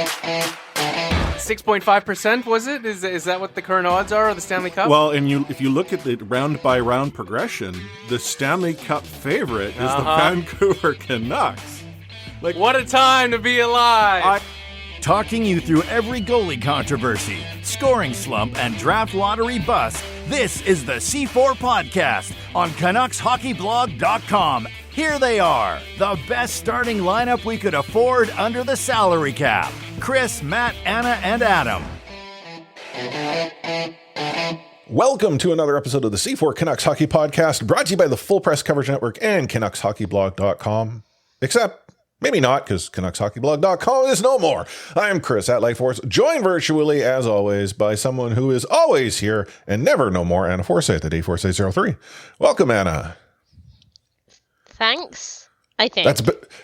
6.5%, was it? Is that what the current odds are of the Stanley Cup? Well, and if you look at the round-by-round progression, the Stanley Cup favorite is the Vancouver Canucks. Like, what a time to be alive! Talking you through every goalie controversy, scoring slump, and draft lottery bust, this is the C4 Podcast on CanucksHockeyBlog.com. Here they are, the best starting lineup we could afford under the salary cap. Chris, Matt, Anna, and Adam. Welcome to another episode of the C4 Canucks Hockey Podcast, brought to you by the Full Press Coverage Network and CanucksHockeyBlog.com. Except, maybe not, because CanucksHockeyBlog.com is no more. I am Chris at Lightforce, joined virtually, as always, by someone who is always here and never no more, Anna Forsyth at A4803. Welcome, Anna. Thanks, I think.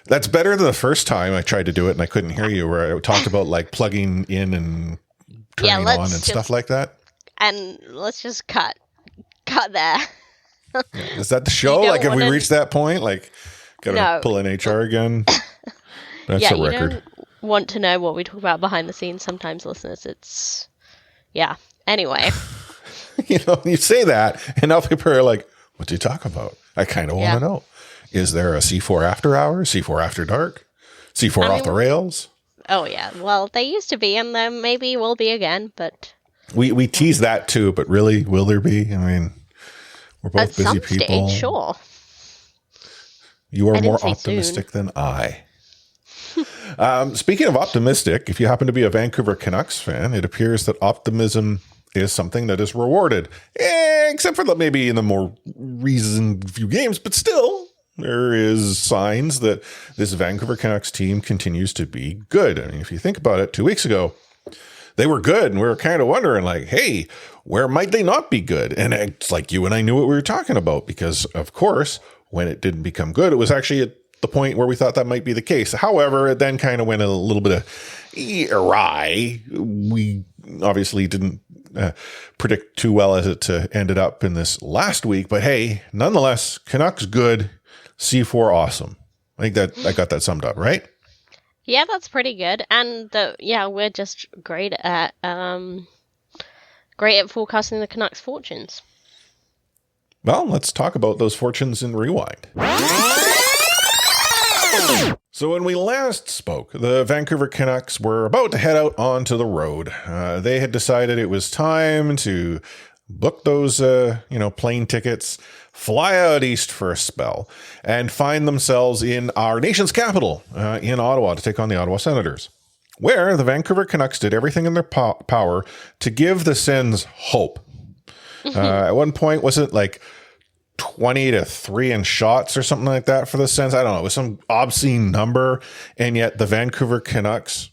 That's better than the first time I tried to do it and I couldn't hear you, where I talked about like plugging in and turning on and stuff like that. And let's just cut there. Is that the show? Like, have we reached that point? Like, gotta pull in HR again? That's a record. You don't want to know what we talk about behind the scenes sometimes, listeners. Anyway. You say that, and now people are like, what do you talk about? I kind of want to know. Is there a C4 After Hours, C4 After Dark, C4 Off the Rails? Oh, yeah. Well, they used to be, and then maybe will be again, but... We tease that too, but really, will there be? I mean, we're both busy people. Stage, sure. You are more optimistic than I. Speaking of optimistic, if you happen to be a Vancouver Canucks fan, it appears that optimism is something that is rewarded, except for maybe in the more recent few games, but still... There is signs that this Vancouver Canucks team continues to be good. I mean, if you think about it, 2 weeks ago, they were good, and we were kind of wondering, like, hey, where might they not be good? And it's like you and I knew what we were talking about because, of course, when it didn't become good, it was actually at the point where we thought that might be the case. However, it then kind of went a little bit of awry. We obviously didn't predict too well as it ended up in this last week, but hey, nonetheless, Canucks good. C4 awesome. I think that I got that summed up, right? Yeah, that's pretty good. And we're just great at forecasting the Canucks' fortunes. Well, let's talk about those fortunes in Rewind. So when we last spoke, the Vancouver Canucks were about to head out onto the road. They had decided it was time to book those plane tickets, fly out east for a spell, and find themselves in our nation's capital, in Ottawa, to take on the Ottawa Senators, where the Vancouver Canucks did everything in their power to give the Sens hope. At one point, was it like 20-3 in shots or something like that for the Sens? I don't know. It was some obscene number, and yet the Vancouver Canucks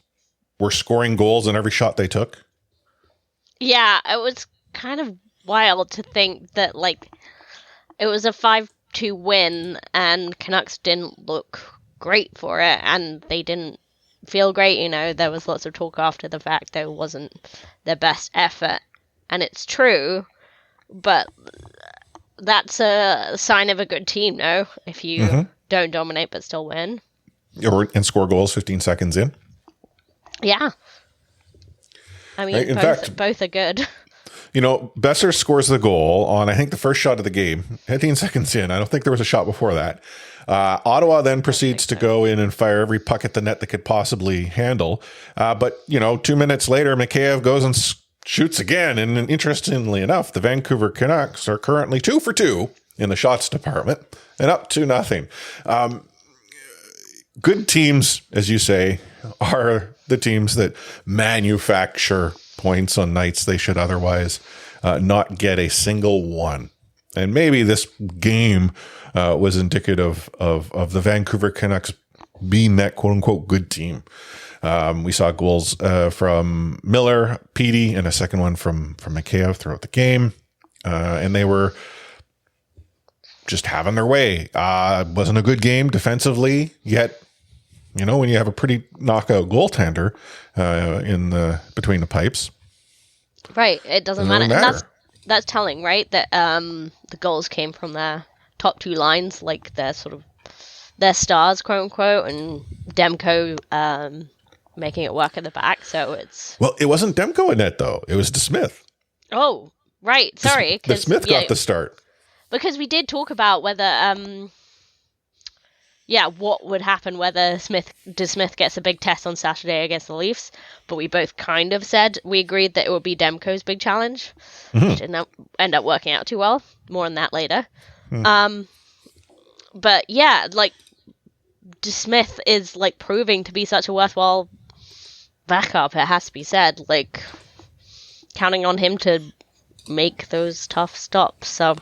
were scoring goals in every shot they took. Yeah, it was kind of wild to think that, like, it was a 5-2 win, and Canucks didn't look great for it, and they didn't feel great. There was lots of talk after the fact that it wasn't their best effort, and it's true, but that's a sign of a good team, no? If you don't dominate but still win. And score goals 15 seconds in. Yeah. I mean, both are good. Besser scores the goal on, I think, the first shot of the game, 15 seconds in. I don't think there was a shot before that. Ottawa then proceeds to go in and fire every puck at the net they could possibly handle. But 2 minutes later, Mikheyev goes and shoots again. And interestingly enough, the Vancouver Canucks are currently 2 for 2 in the shots department and up 2-0. Good teams, as you say, are the teams that manufacture points on nights they should otherwise not get a single one. And maybe this game was indicative of the Vancouver Canucks being that quote-unquote good team. We saw goals from Miller, Petey, and a second one from Mikheyev throughout the game. And they were just having their way. Wasn't a good game defensively, yet when you have a pretty knockout goaltender between the pipes. Right, it doesn't matter. That's telling, right? That the goals came from their top two lines, like their stars, quote unquote, and Demko making it work at the back. So it's... Well, it wasn't Demko in net, though. It was DeSmith. Oh, right. Sorry. DeSmith got the start. Because we did talk about whether... what would happen whether DeSmith gets a big test on Saturday against the Leafs, but we both kind of said we agreed that it would be Demko's big challenge, which didn't end up working out too well. More on that later. But yeah, like, DeSmith is, like, proving to be such a worthwhile backup, it has to be said. Like, counting on him to make those tough stops, So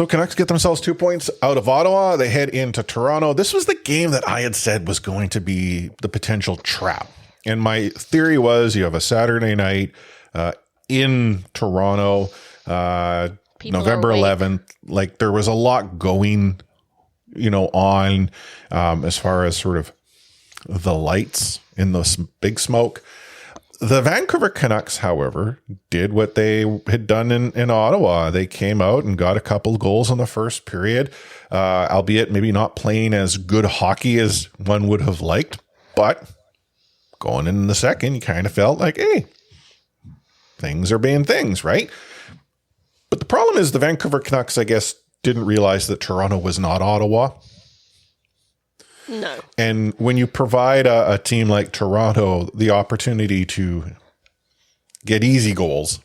Canucks get themselves 2 points out of Ottawa. They head into Toronto. This was the game that I had said was going to be the potential trap. And my theory was you have a Saturday night in Toronto, November 11th. Like, there was a lot going, on as far as sort of the lights in the big smoke. The Vancouver Canucks, however, did what they had done in Ottawa. They came out and got a couple of goals in the first period, albeit maybe not playing as good hockey as one would have liked. But going in the second, you kind of felt like, hey, things are being things, right? But the problem is the Vancouver Canucks, I guess, didn't realize that Toronto was not Ottawa. no. And when you provide a team like Toronto the opportunity to get easy goals,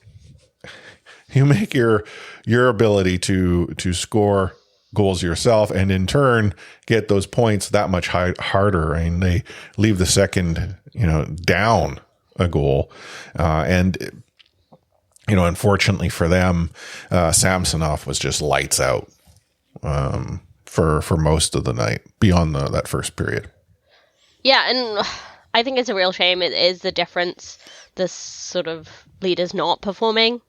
you make your ability to score goals yourself and in turn get those points that much harder. I mean, they leave the second, down a goal. And unfortunately for them, Samsonov was just lights out. For most of the night beyond that first period. Yeah, and I think it's a real shame. It is the difference, this sort of leaders not performing.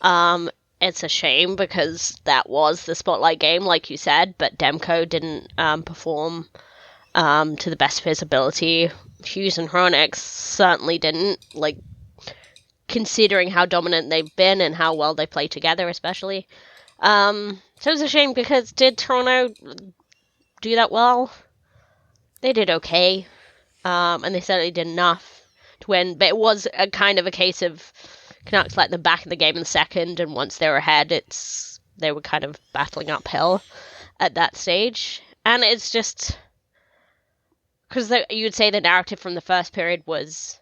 It's a shame because that was the spotlight game, like you said, but Demko didn't perform to the best of his ability. Hughes and Hronek certainly didn't, like, considering how dominant they've been and how well they play together, especially. So it's a shame because did Toronto do that well? They did okay. And they certainly did enough to win. But it was a kind of a case of Canucks letting them back in the game in the second. And once they were ahead, they were kind of battling uphill at that stage. And it's just... Because you'd say the narrative from the first period was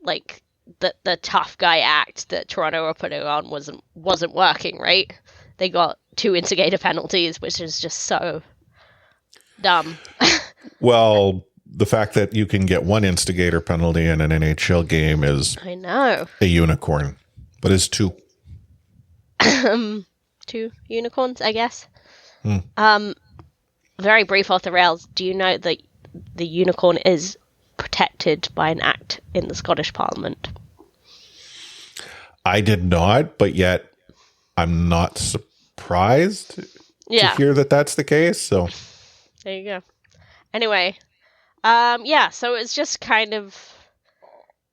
like the tough guy act that Toronto were putting on wasn't working, right? They got 2 instigator penalties, which is just so dumb. Well, the fact that you can get 1 instigator penalty in an NHL game is I know a unicorn, but it's 2. 2 unicorns, I guess. Very brief off the rails. Do you know that the unicorn is protected by an act in the Scottish Parliament? I did not, but yet I'm not surprised to hear that that's the case. So there you go. Anyway, so it's just kind of,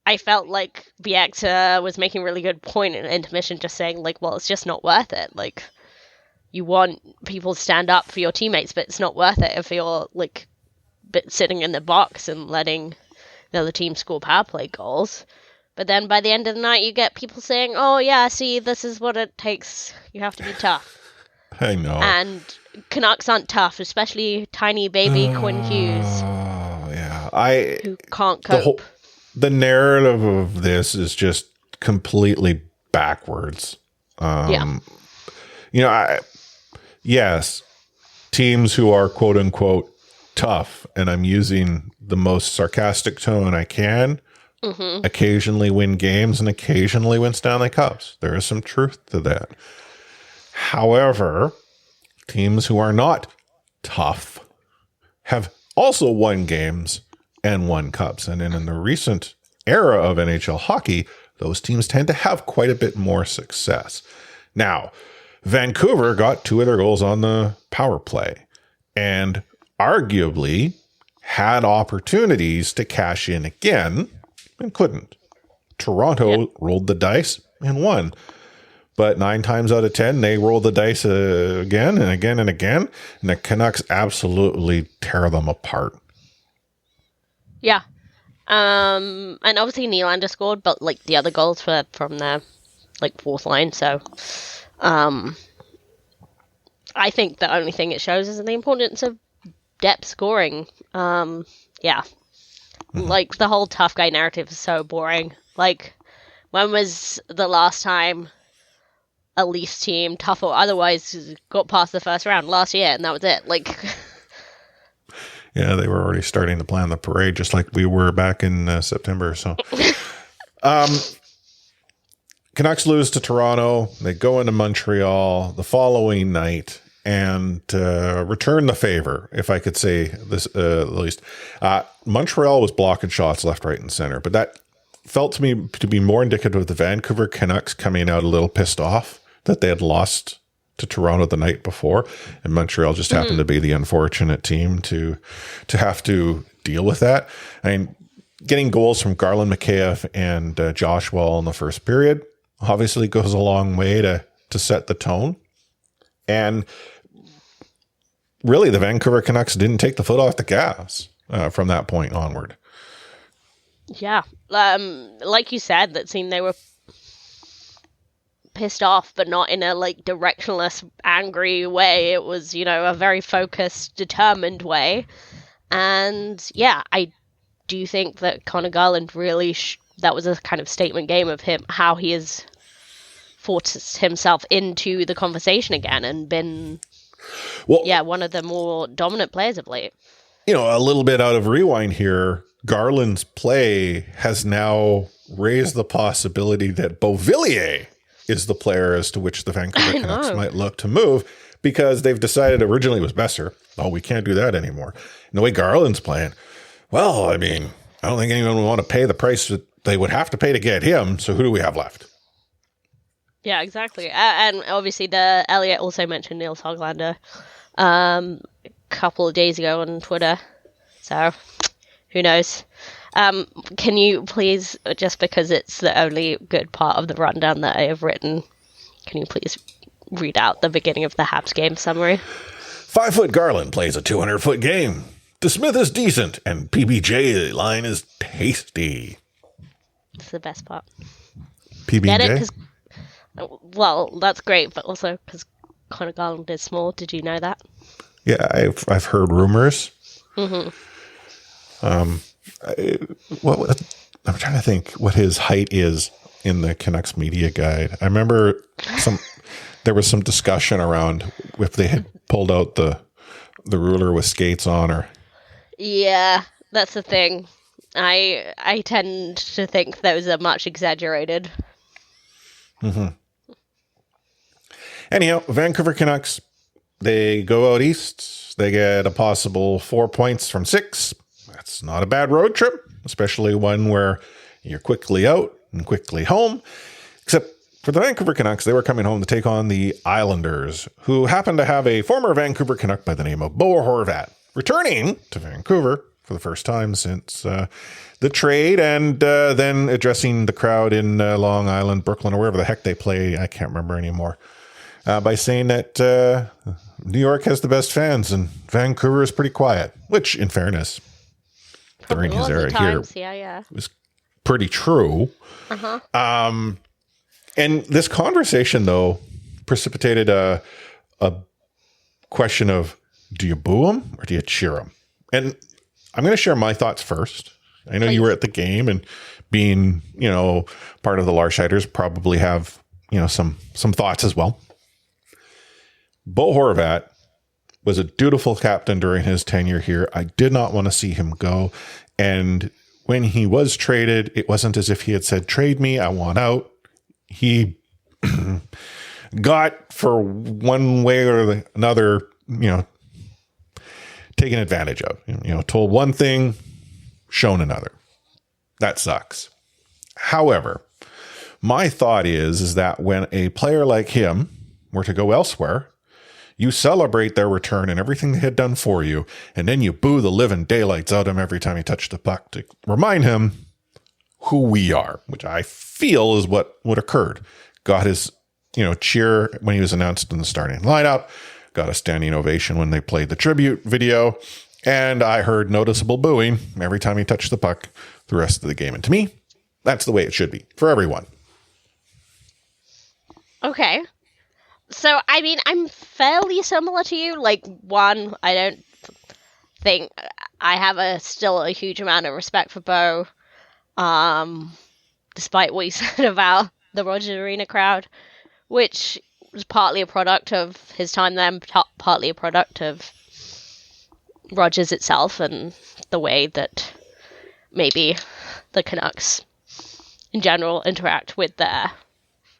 I felt like Bieksa was making a really good point in intermission, just saying like, well, it's just not worth it. Like, you want people to stand up for your teammates, but it's not worth it if you're like sitting in the box and letting the other team score power play goals. But then by the end of the night, you get people saying, oh, yeah, see, this is what it takes. You have to be tough. I know. And Canucks aren't tough, especially tiny baby Quinn Hughes. Oh, yeah. Who can't cope. The narrative of this is just completely backwards. Yes, teams who are quote unquote tough, and I'm using the most sarcastic tone I can, occasionally win games and occasionally win Stanley Cups. There is some truth to that. However, teams who are not tough have also won games and won cups. And in the recent era of NHL hockey, those teams tend to have quite a bit more success. Now, Vancouver got 2 of their goals on the power play and arguably had opportunities to cash in again and couldn't. Toronto rolled the dice and won. But 9 times out of 10, they roll the dice again and again and again, and the Canucks absolutely tear them apart. Yeah. And obviously Nylander scored, but like the other goals were from the like fourth line, so I think the only thing it shows is the importance of depth scoring. Yeah. Like the whole tough guy narrative is so boring. Like, when was the last time a Leafs team, tough or otherwise, got past the first round? Last year, and that was it. Like, Yeah, they were already starting to plan the parade, just like we were back in September. So, Canucks lose to Toronto. They go into Montreal the following night and return the favor, if I could say this at least. Montreal was blocking shots left, right, and center, but that felt to me to be more indicative of the Vancouver Canucks coming out a little pissed off that they had lost to Toronto the night before, and Montreal just happened to be the unfortunate team to have to deal with that. I mean, getting goals from Garland, Mikheyev, and Josh Wall in the first period obviously goes a long way to set the tone. And really, the Vancouver Canucks didn't take the foot off the gas from that point onward. yeah. Like you said, that seemed they were pissed off, but not in a like directionless, angry way. It was, a very focused, determined way. And yeah, I do think that Connor Garland really, that was a kind of statement game of him, how he has forced himself into the conversation again and been, one of the more dominant players of late. A little bit out of rewind here, Garland's play has now raised the possibility that Beauvillier is the player as to which the Vancouver Canucks might look to move, because they've decided originally it was Besser. Oh, we can't do that anymore. And the way Garland's playing, well, I mean, I don't think anyone would want to pay the price that they would have to pay to get him. So who do we have left? Yeah, exactly. And obviously, Elliot also mentioned Nils Höglander a couple of days ago on Twitter. So who knows? Can you please, just because it's the only good part of the rundown that I have written, can you please read out the beginning of the Habs game summary? 5-foot Garland plays a 200-foot game. DeSmith is decent, and PBJ line is tasty. It's the best part. PBJ? Get it? 'Cause, well, that's great, but also because Connor Garland is small. Did you know that? Yeah, I've heard rumors. Mm-hmm. I'm trying to think what his height is in the Canucks media guide. I remember there was some discussion around if they had pulled out the ruler with skates on, or yeah, that's the thing. I tend to think those are much exaggerated. Mm-hmm. Anyhow, Vancouver Canucks, they go out east. They get a possible 4 points from 6. That's not a bad road trip, especially one where you're quickly out and quickly home. Except for the Vancouver Canucks, they were coming home to take on the Islanders, who happened to have a former Vancouver Canuck by the name of Bo Horvat, returning to Vancouver for the first time since the trade, and then addressing the crowd in Long Island, Brooklyn, or wherever the heck they play. I can't remember anymore. By saying that New York has the best fans and Vancouver is pretty quiet, which, in fairness, during his era here was pretty true. Uh-huh. And this conversation, though, precipitated a question of, do you boo him or do you cheer him? And I'm going to share my thoughts first. I know you were at the game, and being, part of the Larshiders probably have, some thoughts as well. Bo Horvat was a dutiful captain during his tenure here. I did not want to see him go. And when he was traded, it wasn't as if he had said, trade me, I want out. He got, for one way or another, taken advantage of. Told one thing, shown another. That sucks. However, my thought is that when a player like him were to go elsewhere, you celebrate their return and everything they had done for you, and then you boo the living daylights out of him every time he touched the puck to remind him who we are, which I feel is what occurred. Got his, cheer when he was announced in the starting lineup, got a standing ovation when they played the tribute video, And I heard noticeable booing every time he touched the puck the rest of the game. And to me, that's the way it should be for everyone. Okay. So, I mean, I'm fairly similar to you. Like, one, I don't think I have still a huge amount of respect for Bo, despite what he said about the Rogers Arena crowd, which was partly a product of his time there, partly a product of Rogers itself and the way that maybe the Canucks in general interact with their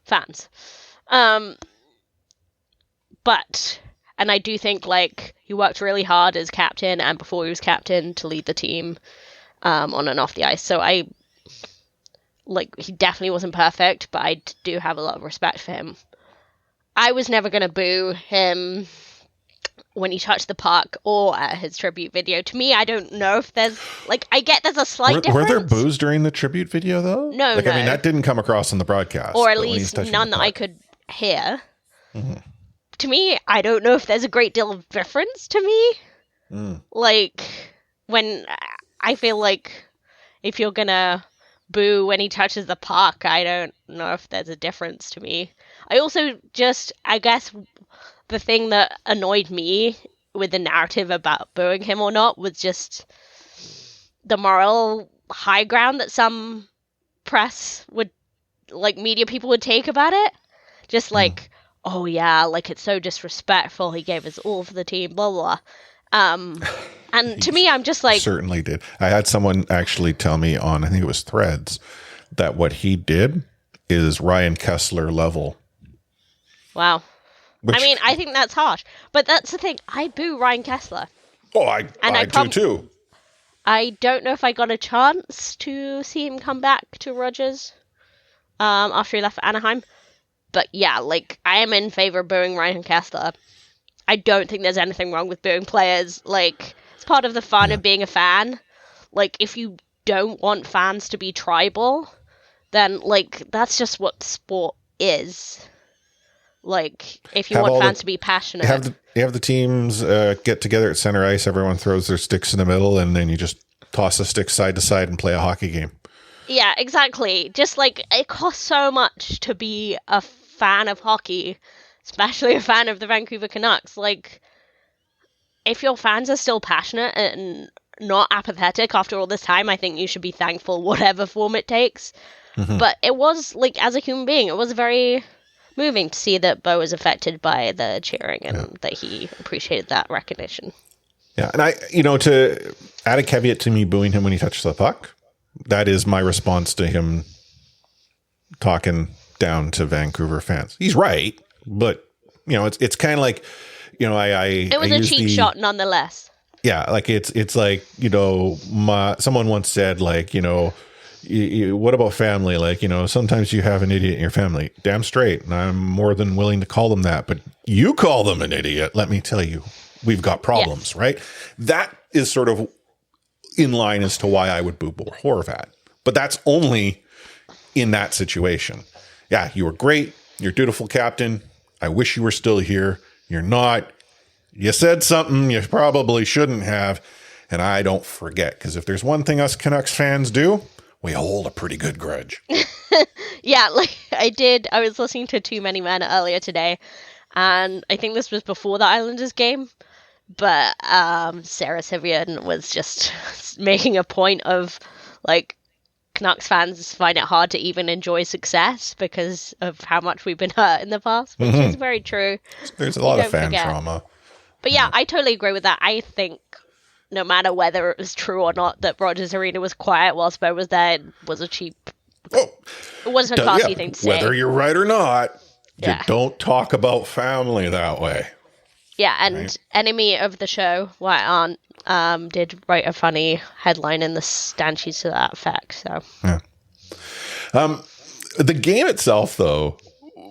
fans. But, and I do think, like, he worked really hard as captain and before he was captain to lead the team on and off the ice. So he definitely wasn't perfect, but I do have a lot of respect for him. I was never going to boo him when he touched the puck or at his tribute video. To me, I don't know if there's, like, I get there's a slight difference. Were there boos during the tribute video, though? No, I mean, that didn't come across in the broadcast. Or at least none that I could hear. Mm-hmm. To me, I don't know if there's a great deal of difference to me. Like, when I feel like if you're gonna boo when he touches the puck, I don't know if there's a difference to me. I also I guess the thing that annoyed me with the narrative about booing him or not was just the moral high ground that some press would, like, media people would take about it. Just like, oh yeah, like, it's so disrespectful, he gave his all for the team, blah, blah. And to me, I'm just like... Certainly did. I had someone actually tell me on, I think it was Threads, that what he did is Ryan Kessler level. Wow. I mean, I think that's harsh. But that's the thing, I boo Ryan Kessler. Oh, I do too. I don't know if I got a chance to see him come back to Rogers after he left for Anaheim. But yeah, like, I am in favor of booing Ryan Kessler. I don't think there's anything wrong with booing players. Like, it's part of the fun of being a fan. Like, if you don't want fans to be tribal, then, like, that's just what sport is. Like, if you want fans to be passionate. You have the teams get together at center ice, everyone throws their sticks in the middle, and then you just toss the sticks side to side and play a hockey game. Yeah, exactly. Just, like, it costs so much to be a fan of hockey, especially a fan of the Vancouver Canucks. Like, if your fans are still passionate and not apathetic after all this time, I think you should be thankful whatever form it takes. Mm-hmm. But it was, like, as a human being, it was very moving to see that Bo was affected by the cheering and that he appreciated that recognition. Yeah, and to add a caveat to me booing him when he touched the puck, that is my response to him talking down to Vancouver fans. He's right, but it's kind of like, it was a cheap shot nonetheless. Yeah, like it's like, someone once said, like, what about family? Like, sometimes you have an idiot in your family. Damn straight, and I'm more than willing to call them that. But you call them an idiot, let me tell you, we've got problems, right? That is sort of in line as to why I would boo Horvat. But that's only in that situation. Yeah, you were great. You're a dutiful captain. I wish you were still here. You're not. You said something you probably shouldn't have. And I don't forget, because if there's one thing us Canucks fans do, we hold a pretty good grudge. Yeah, like I was listening to Too Many Men earlier today, and I think this was before the Islanders game. But Sarah Sivian was just making a point of, like, Canucks fans find it hard to even enjoy success because of how much we've been hurt in the past, which is very true. There's a lot of fan trauma. But yeah, I totally agree with that. I think no matter whether it was true or not that Rogers Arena was quiet whilst Bo was there, it was a cheap... it wasn't a classy thing to say. Whether you're right or not, you don't talk about family that way. Yeah, and enemy of the show, White Aunt, did write a funny headline in the stand sheets to that effect. So, yeah. The game itself, though,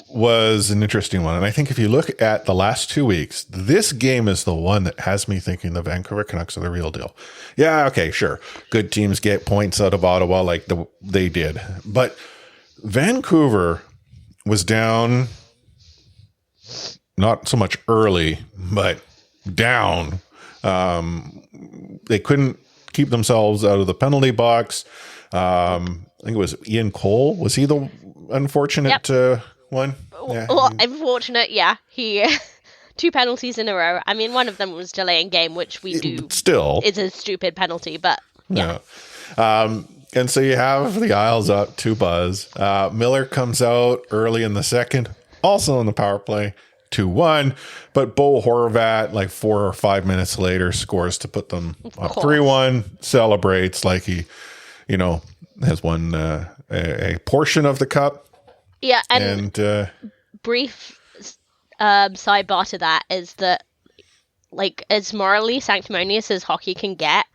was an interesting one, and I think if you look at the last 2 weeks, this game is the one that has me thinking the Vancouver Canucks are the real deal. Yeah, okay, sure, good teams get points out of Ottawa like they did, but Vancouver was down. Not so much early, but down They couldn't keep themselves out of the penalty box. I think it was Ian Cole. Was he the unfortunate one? Yeah. Well, unfortunate, yeah. He 2 penalties in a row. I mean, one of them was delaying game, which we do still is a stupid penalty, but yeah. And so you have the Isles up 2-buzz. Miller comes out early in the second, also on the power play, 2-1. But Bo Horvat, like 4 or 5 minutes later, scores to put them up 3-1. Celebrates like he, has won a portion of the cup. Yeah, and brief sidebar to that is that, like, as morally sanctimonious as hockey can get,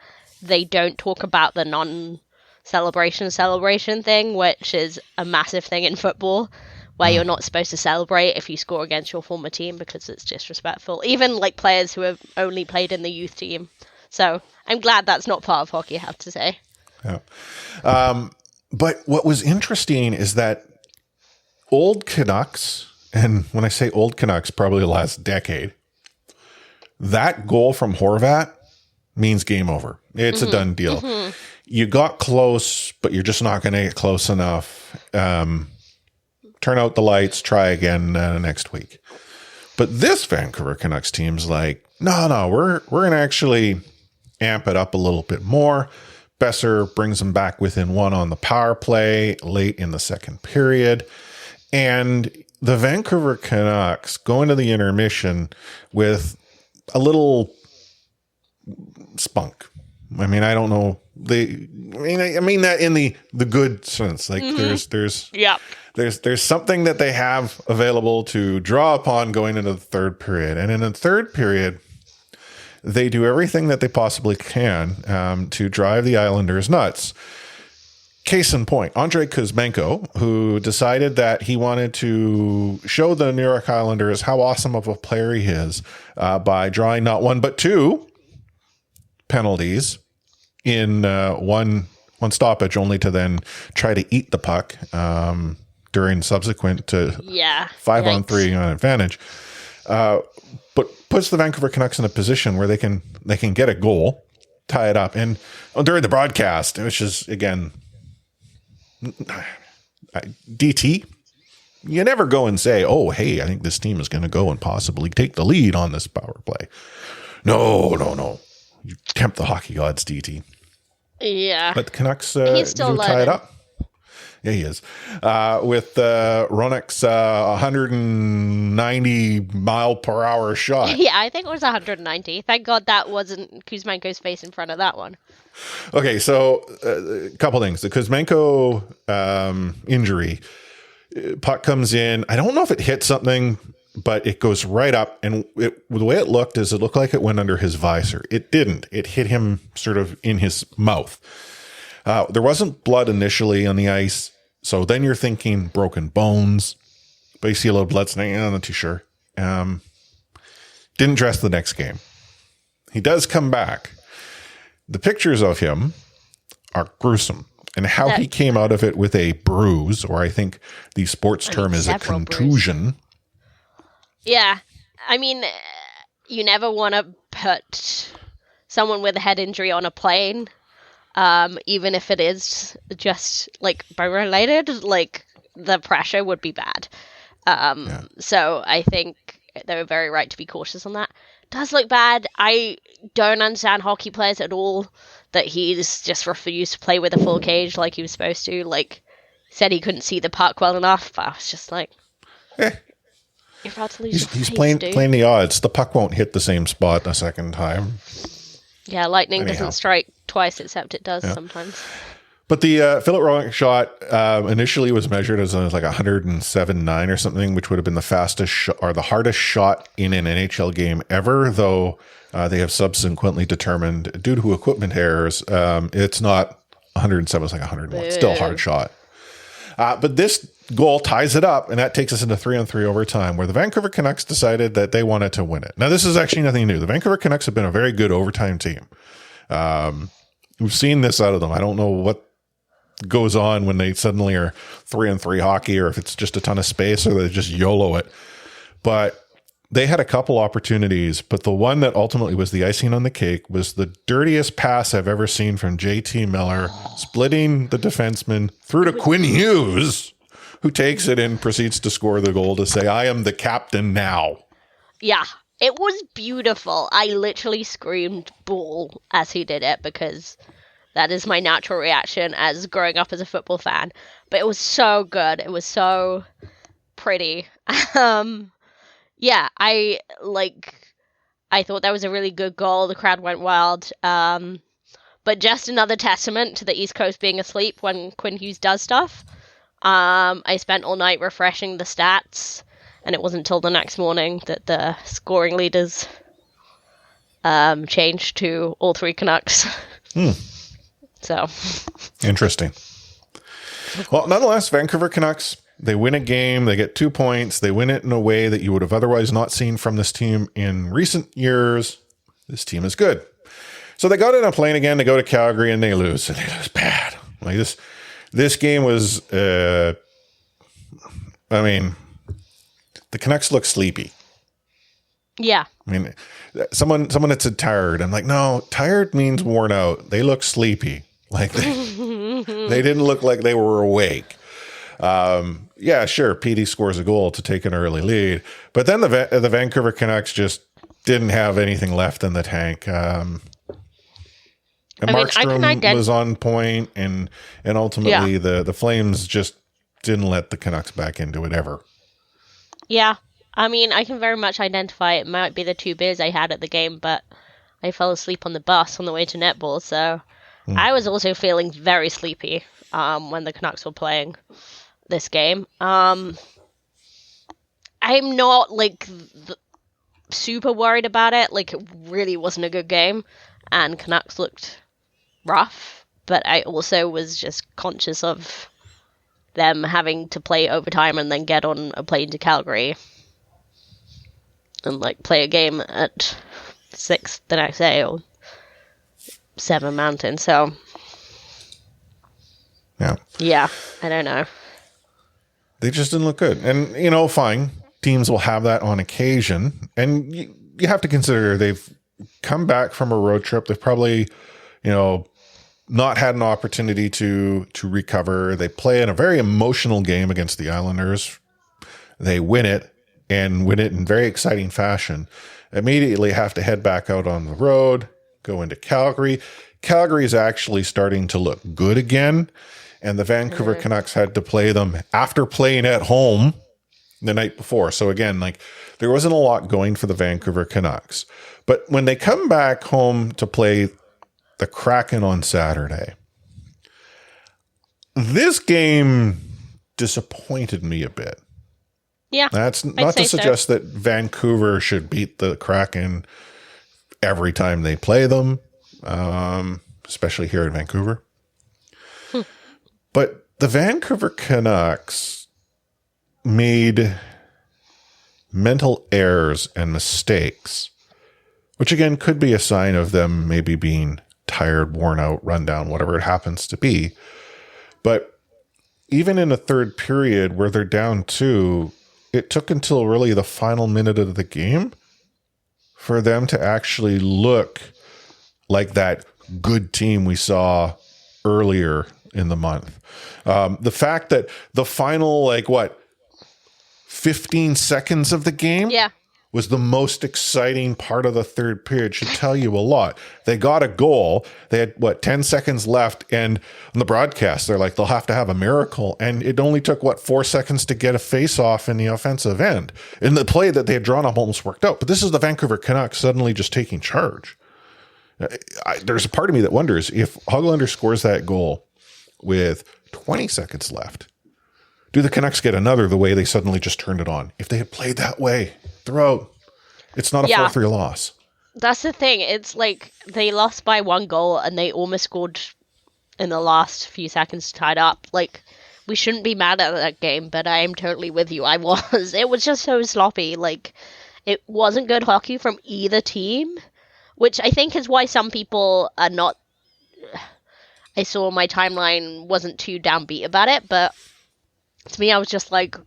they don't talk about the non-celebration thing, which is a massive thing in football, where you're not supposed to celebrate if you score against your former team because it's disrespectful. Even, like, players who have only played in the youth team. So I'm glad that's not part of hockey, I have to say. Yeah. But what was interesting is that old Canucks, and when I say old Canucks, probably the last decade, that goal from Horvat means game over. It's a done deal. You got close, but you're just not going to get close enough. Turn out the lights, try again next week. But this Vancouver Canucks team's like, no, we're going to actually amp it up a little bit more. Besser brings them back within 1 on the power play late in the second period. And the Vancouver Canucks go into the intermission with a little spunk. I mean, I don't know. I mean that in the good sense. Like there's something that they have available to draw upon going into the third period. And in the third period, they do everything that they possibly can to drive the Islanders nuts. Case in point, Andrei Kuzmenko, who decided that he wanted to show the New York Islanders how awesome of a player he is by drawing not 1 but 2 penalties in one stoppage, only to then try to eat the puck during subsequent 5-on-3 advantage. But puts the Vancouver Canucks in a position where they can get a goal, tie it up, and during the broadcast, which is again. DT, you never go and say, oh, hey, I think this team is going to go and possibly take the lead on this power play. No. You tempt the hockey gods, DT. Yeah. But the Canucks still tie it up. Yeah, he is. With Ronek's 190 mile per hour shot. Yeah, I think it was 190. Thank God that wasn't Kuzmenko's face in front of that one. Okay, so a couple things. The Kuzmenko injury, puck comes in. I don't know if it hit something, but it goes right up. And the way it looked is it looked like it went under his visor. It didn't. It hit him sort of in his mouth. There wasn't blood initially on the ice. So then you're thinking broken bones. But you see a little blood stain. I'm not too sure. Didn't dress the next game. He does come back. The pictures of him are gruesome. And how he came out of it with a bruise, or I think the sports term is a contusion. Bruises. Yeah. I mean, you never want to put someone with a head injury on a plane, even if it is just, like, bone-related. Like, the pressure would be bad. So I think they were very right to be cautious on that. Does look bad. I don't understand hockey players at all that he's just refused to play with a full cage like he was supposed to. Like, said he couldn't see the puck well enough, but I was just like, you're about to lose he's playing the odds. The puck won't hit the same spot a second time. Yeah, lightning doesn't strike twice, except it does sometimes. But the Philip Rowan shot initially was measured as like 107.9 or something, which would have been the fastest or the hardest shot in an NHL game ever, though they have subsequently determined, due to equipment errors, it's not 107, it's like 101. It's still a hard shot. But this goal ties it up, and that takes us into 3-on-3 overtime, where the Vancouver Canucks decided that they wanted to win it. Now, this is actually nothing new. The Vancouver Canucks have been a very good overtime team. We've seen this out of them. I don't know what goes on when they suddenly are 3-on-3 hockey, or if it's just a ton of space, or they just YOLO it. But they had a couple opportunities, but the one that ultimately was the icing on the cake was the dirtiest pass I've ever seen from JT Miller, splitting the defenseman through to Quinn Hughes, who takes it and proceeds to score the goal to say, I am the captain now. Yeah, it was beautiful. I literally screamed ball as he did it because that is my natural reaction as growing up as a football fan. But it was so good. It was so pretty. Yeah, I thought that was a really good goal. The crowd went wild. But just another testament to the East Coast being asleep when Quinn Hughes does stuff. I spent all night refreshing the stats, and it wasn't until the next morning that the scoring leaders changed to all three Canucks. So interesting. Well, nonetheless, Vancouver Canucks, they win a game, they get 2 points, they win it in a way that you would have otherwise not seen from this team in recent years. This team is good. So they got in a plane again, they go to Calgary, and they lose. And they lose bad. Like this game was, I mean, the Canucks look sleepy. Yeah. I mean, someone had said tired. I'm like, no, tired means worn out. They look sleepy. Like they didn't look like they were awake. Yeah, sure. PD scores a goal to take an early lead, but then the Vancouver Canucks just didn't have anything left in the tank. And Markstrom was on point, and ultimately the Flames just didn't let the Canucks back into it ever. Yeah, I mean, I can very much identify it might be the 2 beers I had at the game, but I fell asleep on the bus on the way to netball, so I was also feeling very sleepy when the Canucks were playing this game. I'm not super worried about it. Like, it really wasn't a good game, and Canucks looked rough, but I also was just conscious of them having to play overtime and then get on a plane to Calgary and play a game at 6 the next day or 7 Mountain. So yeah, I don't know. They just didn't look good. And, fine. Teams will have that on occasion. And you have to consider they've come back from a road trip. They've probably, not had an opportunity to recover. They play in a very emotional game against the Islanders. They win it, and win it in very exciting fashion. Immediately have to head back out on the road, go into Calgary. Calgary is actually starting to look good again. And the Vancouver Canucks had to play them after playing at home the night before. So again, there wasn't a lot going for the Vancouver Canucks. But when they come back home to play the Kraken on Saturday, this game disappointed me a bit. Yeah. That's not to suggest that Vancouver should beat the Kraken every time they play them, especially here in Vancouver. But the Vancouver Canucks made mental errors and mistakes, which again could be a sign of them maybe being tired, worn out, run down, whatever it happens to be. But even in the third period where they're down 2, it took until really the final minute of the game for them to actually look like that good team we saw earlier in the month. The fact that the final, 15 seconds of the game was the most exciting part of the third period should tell you a lot. They got a goal. They had, 10 seconds left. And on the broadcast, they're like, they'll have to have a miracle. And it only took, 4 seconds to get a face-off in the offensive end. And the play that they had drawn up almost worked out. But this is the Vancouver Canucks suddenly just taking charge. There's a part of me that wonders if Höglander scores that goal with 20 seconds left, do the Canucks get another the way they suddenly just turned it on? If they had played that way throughout, it's not a 4-3 loss. That's the thing. It's they lost by 1 goal and they almost scored in the last few seconds, tied up. We shouldn't be mad at that game, but I am totally with you. I was. It was just so sloppy. It wasn't good hockey from either team, which I think is why some people are not... I saw my timeline wasn't too downbeat about it, but to me, I was just like,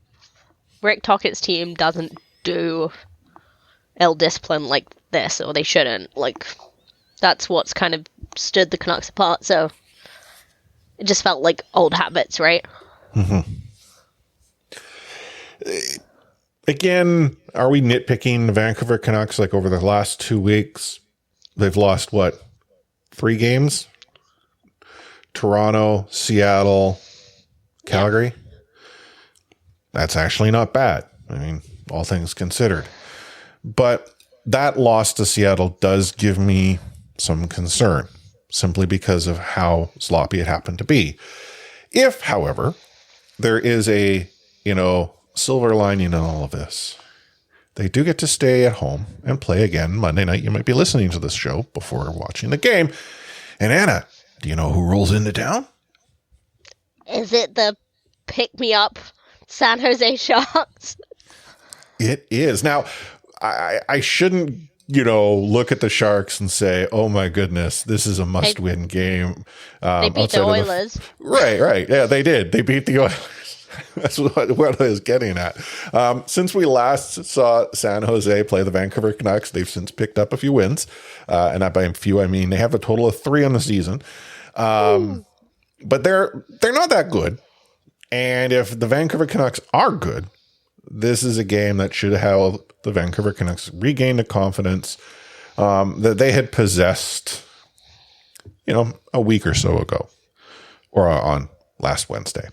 Rick Tockett's team doesn't do ill-disciplined like this, or they shouldn't. Like, that's what's kind of stood the Canucks apart, so it just felt like old habits, right? Mm-hmm. Again, are we nitpicking the Vancouver Canucks? Like, over the last 2 weeks, they've lost, 3 games? Toronto, Seattle, Calgary? Yeah. That's actually not bad. I mean, all things considered. But that loss to Seattle does give me some concern, simply because of how sloppy it happened to be. If, however, there is a, silver lining in all of this, they do get to stay at home and play again Monday night. You might be listening to this show before watching the game. And Anna, do you know who rolls into town? Is it the pick-me-up San Jose Sharks? It is. Now, I shouldn't, look at the Sharks and say, oh my goodness, this is a must-win game. They beat the Oilers. Right. Yeah, they did. They beat the Oilers. That's what I was getting at. Since we last saw San Jose play the Vancouver Canucks, they've since picked up a few wins. And by a few, I mean they have a total of 3 on the season. But they're not that good. And if the Vancouver Canucks are good, this is a game that should have the Vancouver Canucks regain the confidence that they had possessed, a week or so ago, or on last Wednesday.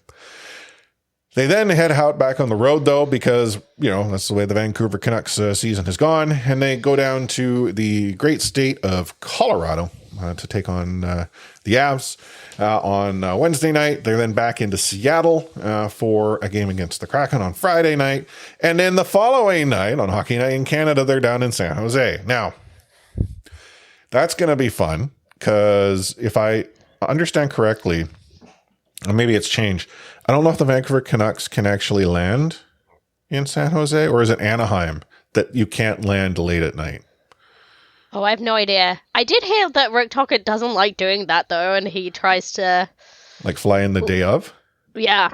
They then head out back on the road, though, because, that's the way the Vancouver Canucks season has gone. And they go down to the great state of Colorado to take on the Avs on Wednesday night. They're then back into Seattle for a game against the Kraken on Friday night. And then the following night, on Hockey Night in Canada, they're down in San Jose. Now, that's going to be fun because if I understand correctly, or maybe it's changed, I don't know if the Vancouver Canucks can actually land in San Jose, or is it Anaheim that you can't land late at night? Oh, I have no idea. I did hear that Rick Tocchet doesn't like doing that, though, and he tries to... Like fly in the day of? Yeah.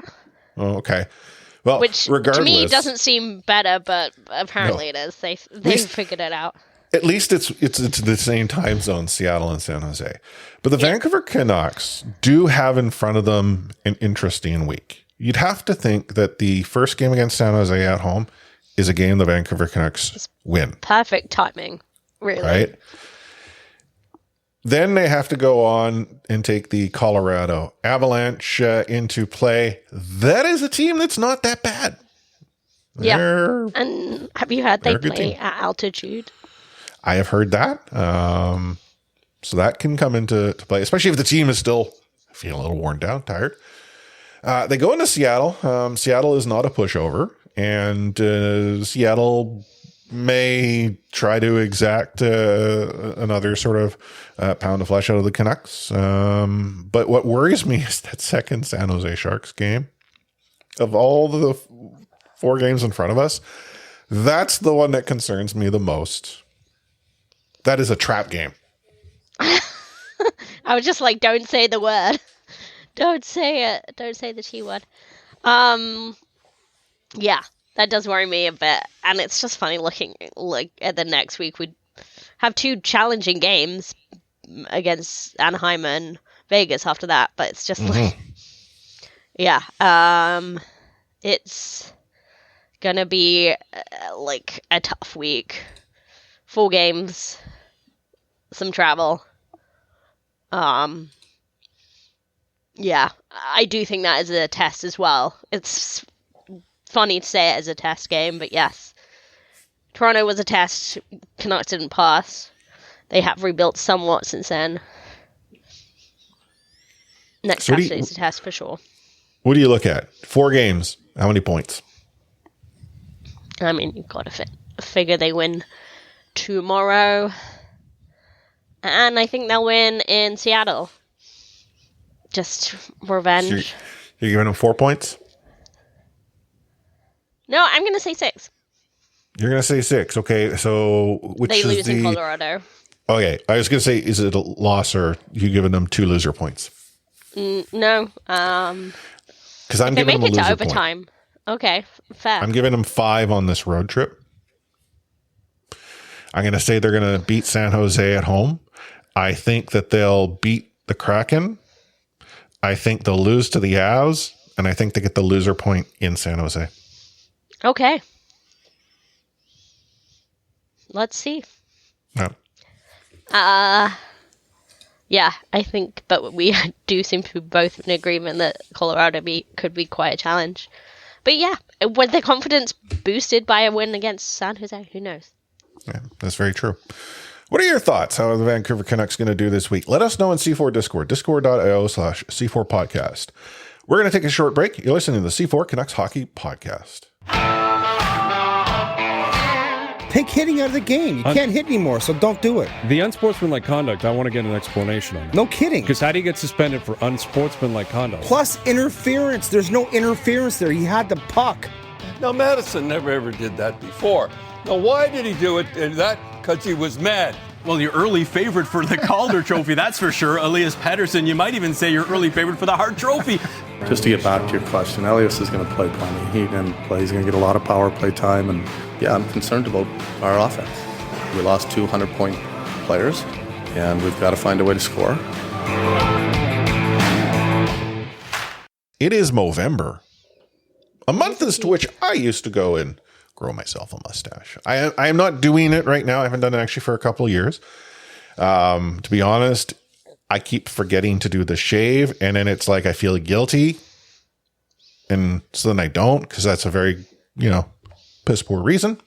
Oh, okay. Well, which regardless, to me doesn't seem better, but apparently it is. They figured it out. At least it's the same time zone, Seattle and San Jose. But the Vancouver Canucks do have in front of them an interesting week. You'd have to think that the first game against San Jose at home is a game the Vancouver Canucks win. Perfect timing, really. Right? Then they have to go on and take the Colorado Avalanche into play. That is a team that's not that bad. Yeah. And have you heard they play at altitude? I have heard that. So that can come into play, especially if the team is still feeling a little worn down, tired. They go into Seattle. Seattle is not a pushover, and Seattle may try to exact another sort of pound of flesh out of the Canucks. But what worries me is that second San Jose Sharks game. Of all the 4 games in front of us, that's the one that concerns me the most. That is a trap game. I was just like, don't say the word. Don't say it. Don't say the T word. Yeah, that does worry me a bit. And it's just funny looking like at the next week. We'd have 2 challenging games against Anaheim and Vegas after that. But it's just like, yeah. It's going to be like a tough week. 4 games. Some travel. Yeah, I do think that is a test as well. It's funny to say it as a test game, but yes. Toronto was a test. Canucks didn't pass. They have rebuilt somewhat since then. Next Saturday is a test for sure. What do you look at? 4 games. How many points? I mean, you've got to figure they win tomorrow. And I think they'll win in Seattle. Just revenge. So you're giving them 4 points? No, I'm going to say 6. You're going to say 6. Okay, so which they is lose in Colorado. Okay, I was going to say, is it a loss or you giving them 2 loser points? No. Because I'm giving them a loser point. They make it to overtime. Okay, fair. I'm giving them 5 on this road trip. I'm going to say they're going to beat San Jose at home. I think that they'll beat the Kraken. I think they'll lose to the Avs, and I think they get the loser point in San Jose. Okay. Let's see. Yeah. Yeah, I think, but we do seem to be both in agreement that Colorado could be quite a challenge. But yeah, with the confidence boosted by a win against San Jose, who knows? Yeah, that's very true. What are your thoughts? How are the Vancouver Canucks going to do this week? Let us know in C4 Discord, discord.io/C4 podcast. We're going to take a short break. You're listening to the C4 Canucks Hockey Podcast. Take hitting out of the game. You can't hit anymore, so don't do it. The unsportsmanlike conduct, I want to get an explanation on that. No kidding. Because how do you get suspended for unsportsmanlike conduct? Plus interference. There's no interference there. He had the puck. Now, Madison never ever did that before. Now, why did he do it? And that because he was mad. Well, your early favorite for the Calder Trophy, that's for sure. Elias Pettersson, you might even say your early favorite for the Hart Trophy. Just to get back to your question, Elias is going to play plenty. He's going to get a lot of power play time. And yeah, I'm concerned about our offense. We lost 200-point players, and we've got to find a way to score. It is Movember, a month as to which I used to go and grow myself a mustache. I am not doing it right now. I haven't done it actually for a couple of years. To be honest, I keep forgetting to do the shave, and then it's like I feel guilty, and so then I don't, because that's a very, piss poor reason.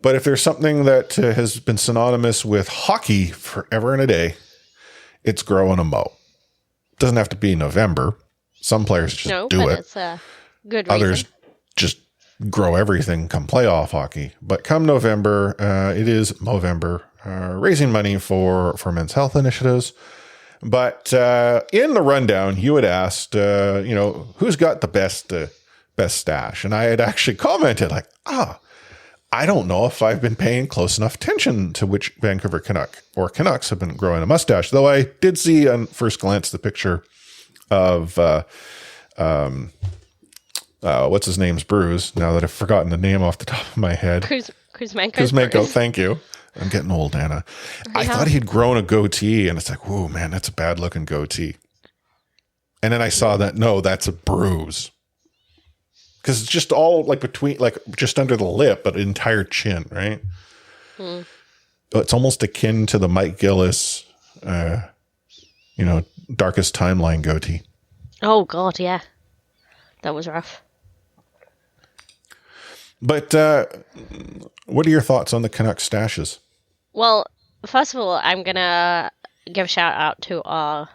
But if there's something that has been synonymous with hockey forever and a day, it's growing a mo. It doesn't have to be November. Some players just do it. It's a good reason. Others just grow everything come playoff hockey. But come November, it is Movember, raising money for men's health initiatives. But in the rundown, you had asked, who's got the best stash? And I had actually commented like, I don't know if I've been paying close enough attention to which Vancouver Canuck or Canucks have been growing a mustache. Though I did see on first glance the picture of what's his name's Bruce. Now that I've forgotten the name off the top of my head. Kuzmenko, thank you. I'm getting old, Anna. Yeah. I thought he'd grown a goatee, and it's like, whoa, man, that's a bad looking goatee. And then I saw that, no, that's a bruise. Because it's just all like between, like just under the lip, but entire chin, right? It's almost akin to the Mike Gillis, Darkest Timeline goatee. Oh, God, yeah. That was rough. But what are your thoughts on the Canucks stashes? Well, first of all, I'm going to give a shout out to our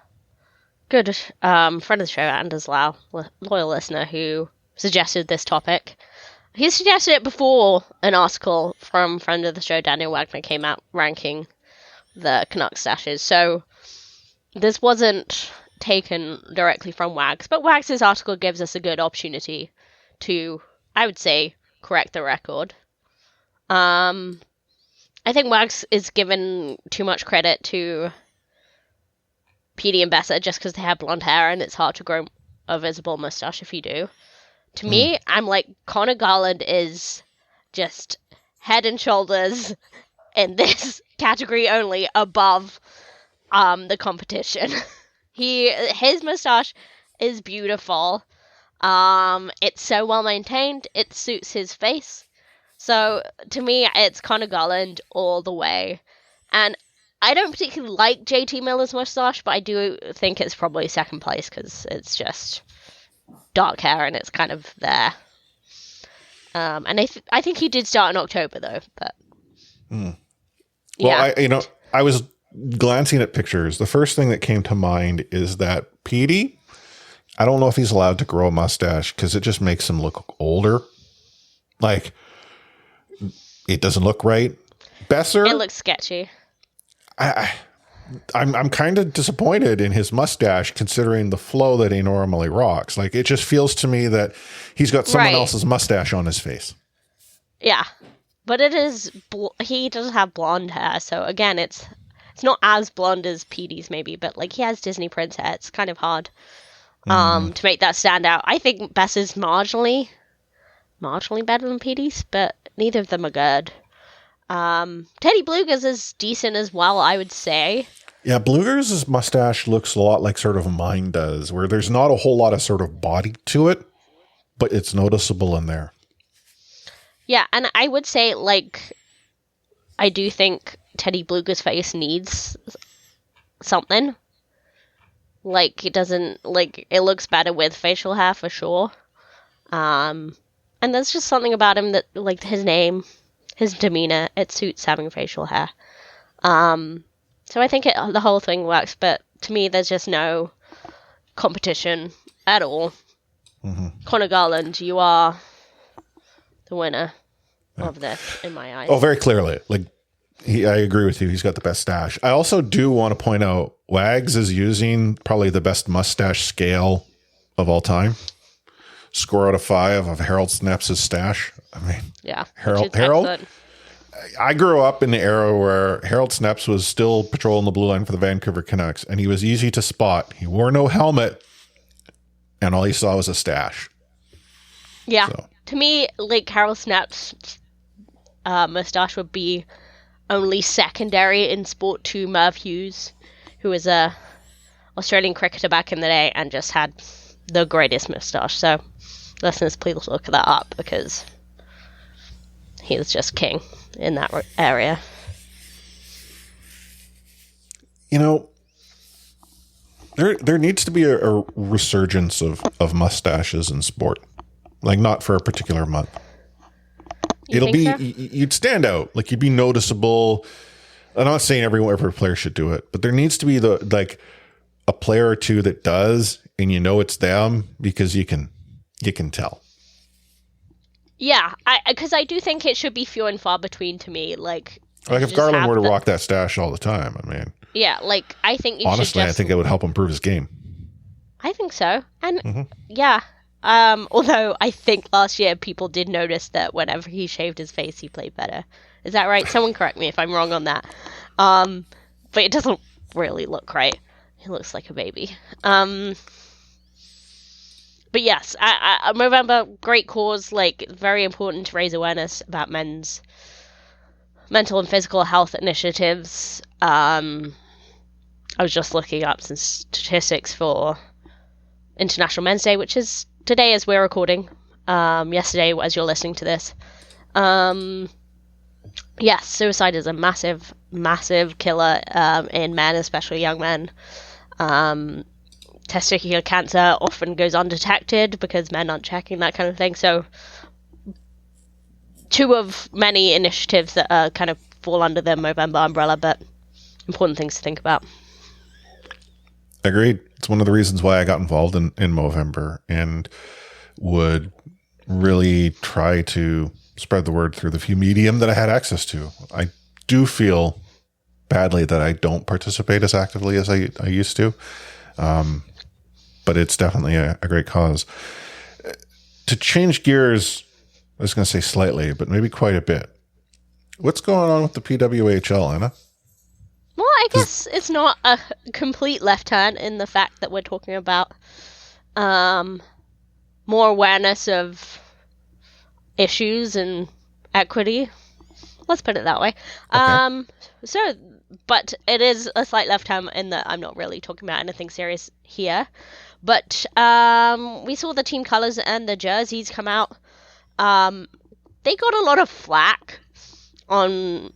good friend of the show, Anders Lau, loyal listener, who suggested this topic. He suggested it before an article from friend of the show, Daniel Wagner, came out ranking the Canucks stashes. So this wasn't taken directly from Wags, but Wags' article gives us a good opportunity to, I would say, correct the record. I think Wags is given too much credit to Petey and Bessa just because they have blonde hair and it's hard to grow a visible mustache if you do. To me, I'm like, Connor Garland is just head and shoulders in this category only above the competition. His mustache is beautiful. It's so well maintained. It suits his face. So to me, it's Connor Garland all the way. And I don't particularly like JT Miller's mustache, but I do think it's probably second place because it's just dark hair and it's kind of there. And I think he did start in October though. But yeah. Well, I was glancing at pictures. The first thing that came to mind is that Petey, I don't know if he's allowed to grow a mustache because it just makes him look older. Like, it doesn't look right. Besser, it looks sketchy. I'm kind of disappointed in his mustache considering the flow that he normally rocks. Like, it just feels to me that he's got someone else's mustache on his face. Yeah, but it is. He doesn't have blonde hair, so again, it's not as blonde as Petey's maybe, but like he has Disney Prince hair. It's kind of hard to make that stand out. I think Bess is marginally better than Petey's, but neither of them are good. Teddy Blueger's is decent as well, I would say. Yeah, Blueger's mustache looks a lot like sort of mine does, where there's not a whole lot of sort of body to it, but it's noticeable in there. Yeah, and I would say, like, I do think Teddy Blueger's face needs something. Like, it doesn't, like, it looks better with facial hair for sure. And there's just something about him that, like, his name, his demeanor, it suits having facial hair. So I think the whole thing works, but to me, there's just no competition at all. Mm-hmm. Connor Garland, you are the winner of this, in my eyes. Oh, very clearly. Like, I agree with you. He's got the best stash. I also do want to point out, Wags is using probably the best mustache scale of all time. Score out of 5 of Harold Snep's stash. I mean, yeah, Harold. I grew up in the era where Harold Snep's was still patrolling the blue line for the Vancouver Canucks, and he was easy to spot. He wore no helmet, and all he saw was a stash. Yeah. So. To me, like, Harold Snep's mustache would be only secondary in sport to Merv Hughes, who was a Australian cricketer back in the day and just had the greatest mustache. So, listeners, please look that up because he was just king in that area. You know, there needs to be a resurgence of mustaches in sport. Like, not for a particular month. It'll be, so? You'd stand out. Like, you'd be noticeable. I'm not saying every player should do it, but there needs to be a player or two that does, and you know it's them because you can tell. Yeah, because I do think it should be few and far between to me. Like if Garland were to rock that stash all the time, I mean. Yeah, like, I think honestly, I think it would help improve his game. I think so. And, yeah. Although I think last year people did notice that whenever he shaved his face, he played better. Is that right? Someone correct me if I'm wrong on that. But it doesn't really look right. He looks like a baby. But yes, November, great cause, like, very important to raise awareness about men's mental and physical health initiatives. I was just looking up some statistics for International Men's Day, which is today as we're recording, yesterday as you're listening to this. Yes, suicide is a massive, massive killer in men, especially young men. Testicular cancer often goes undetected because men aren't checking that kind of thing. So, two of many initiatives that kind of fall under the Movember umbrella, but important things to think about. Agreed. It's one of the reasons why I got involved in Movember and would really try to spread the word through the few medium that I had access to. I do feel badly that I don't participate as actively as I used to. But it's definitely a great cause. To change gears, I was going to say slightly, but maybe quite a bit. What's going on with the PWHL, Anna? Well, I guess it's not a complete left turn in the fact that we're talking about more awareness of issues and equity. Let's put it that way. Okay. But it is a slight left turn in that I'm not really talking about anything serious here. But we saw the team colors and the jerseys come out. They got a lot of flack on,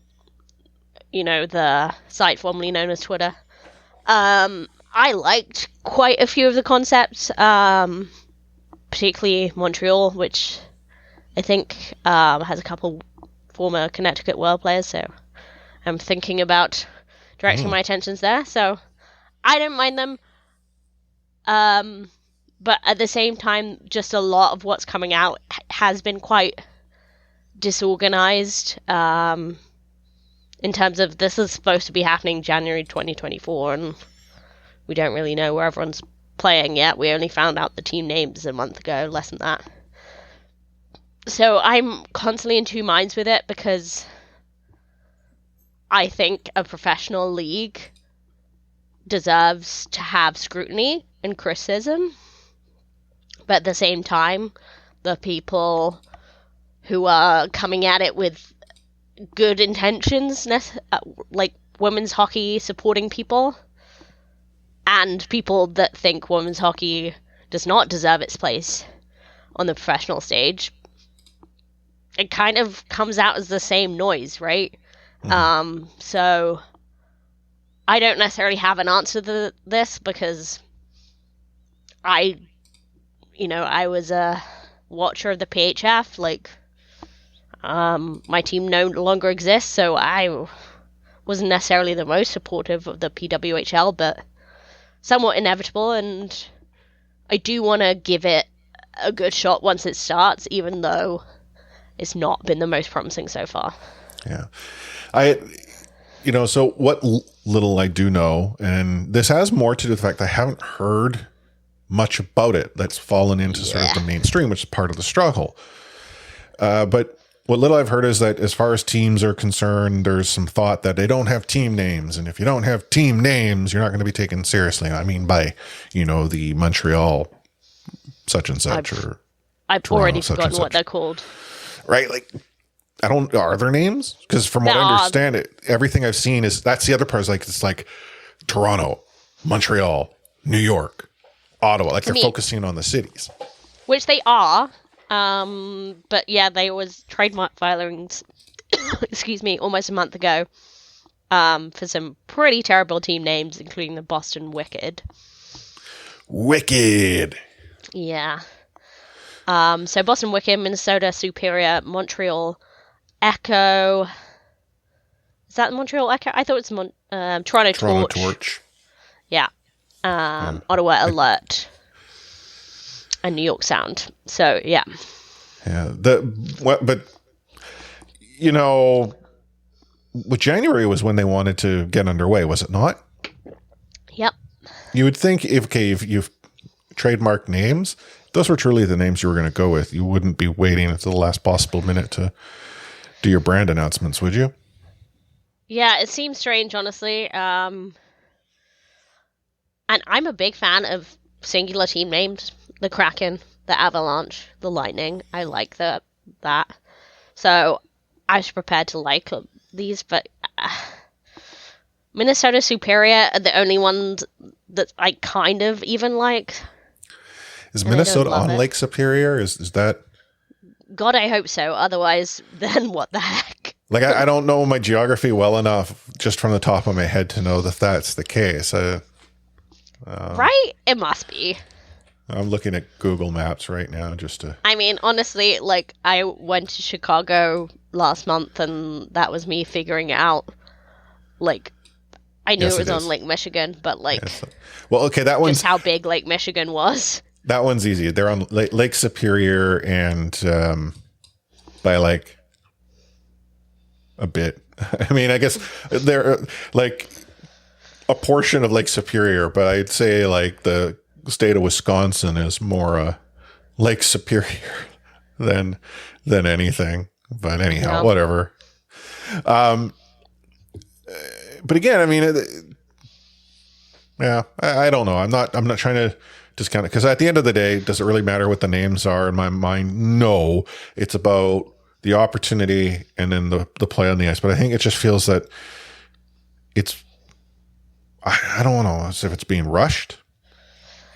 the site formerly known as Twitter. I liked quite a few of the concepts, particularly Montreal, which I think has a couple former Connecticut World players, so I'm thinking about directing my attentions there. So I don't mind them. But at the same time, just a lot of what's coming out has been quite disorganized in terms of this is supposed to be happening January 2024, and we don't really know where everyone's playing yet. We only found out the team names a month ago, less than that. So I'm constantly in two minds with it because I think a professional league deserves to have scrutiny and criticism, but at the same time, the people who are coming at it with good intentions, like women's hockey supporting people, and people that think women's hockey does not deserve its place on the professional stage. It kind of comes out as the same noise, right? So I don't necessarily have an answer to this because I was a watcher of the PHF. Like, my team no longer exists, so I wasn't necessarily the most supportive of the PWHL, but somewhat inevitable, and I do want to give it a good shot once it starts, even though it's not been the most promising so far. Yeah. So what little I do know, and this has more to do with the fact that I haven't heard much about it that's fallen into sort of the mainstream, which is part of the struggle. But what little I've heard is that as far as teams are concerned, there's some thought that they don't have team names. And if you don't have team names, you're not going to be taken seriously. I mean, by, the Montreal such and such I've Toronto already such forgotten and what such. they're called. Right? Like, are there names? Because from what I understand it, everything I've seen is, that's the other part, is like, it's like Toronto, Montreal, New York, Ottawa. Like, they're focusing on the cities. Which they are. But yeah, there was trademark filings, excuse me, almost a month ago, for some pretty terrible team names, including the Boston Wicked. Wicked! Yeah. So Boston Wicked, Minnesota Superior, Montreal Echo. Is that Montreal Echo? I thought it's Toronto Torch. Yeah. Ottawa Alert. And New York Sound. So, yeah. Yeah. January was when they wanted to get underway, was it not? Yep. You would think if you've trademarked names, those were truly the names you were going to go with. You wouldn't be waiting until the last possible minute to do your brand announcements, would you? Yeah, it seems strange, honestly. And I'm a big fan of singular team names. The Kraken, the Avalanche, the Lightning. I like that. So I was prepared to like these, but Minnesota Superior are the only ones that I kind of even like. Is Minnesota on Lake Superior? Is that? God, I hope so. Otherwise, then what the heck? Like, I don't know my geography well enough just from the top of my head to know that that's the case. Right? It must be. I'm looking at Google Maps right now just to... I mean, honestly, like, I went to Chicago last month, and that was me figuring it out. Like, I knew it was on Lake Michigan, but, like... Yes. Well, okay, that one's... Just how big Lake Michigan was. That one's easy. They're on Lake Superior and by, like, a bit. I mean, I guess they're, like, a portion of Lake Superior, but I'd say, like, the state of Wisconsin is more Lake Superior than anything. But anyhow, whatever. But again, I mean, I don't know. I'm not trying to discount it, because at the end of the day, does it really matter what the names are in my mind? No, it's about the opportunity and then the play on the ice. But I think it just feels that it's, I don't know if it's being rushed.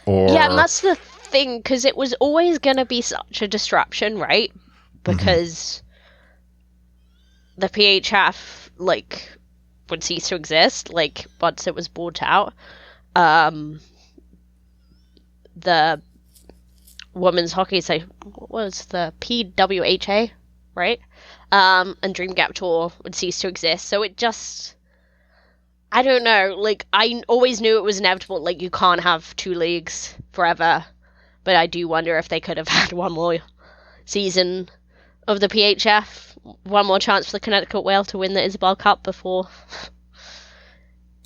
Yeah, and that's the thing, because it was always going to be such a disruption, right? Because the PHF, like, would cease to exist, like, once it was bought out. The women's hockey, so what was the PWHA, right? And Dream Gap Tour would cease to exist. So it just... I don't know, like, I always knew it was inevitable, like, you can't have two leagues forever, but I do wonder if they could have had one more season of the PHF, one more chance for the Connecticut Whale to win the Isabel Cup before,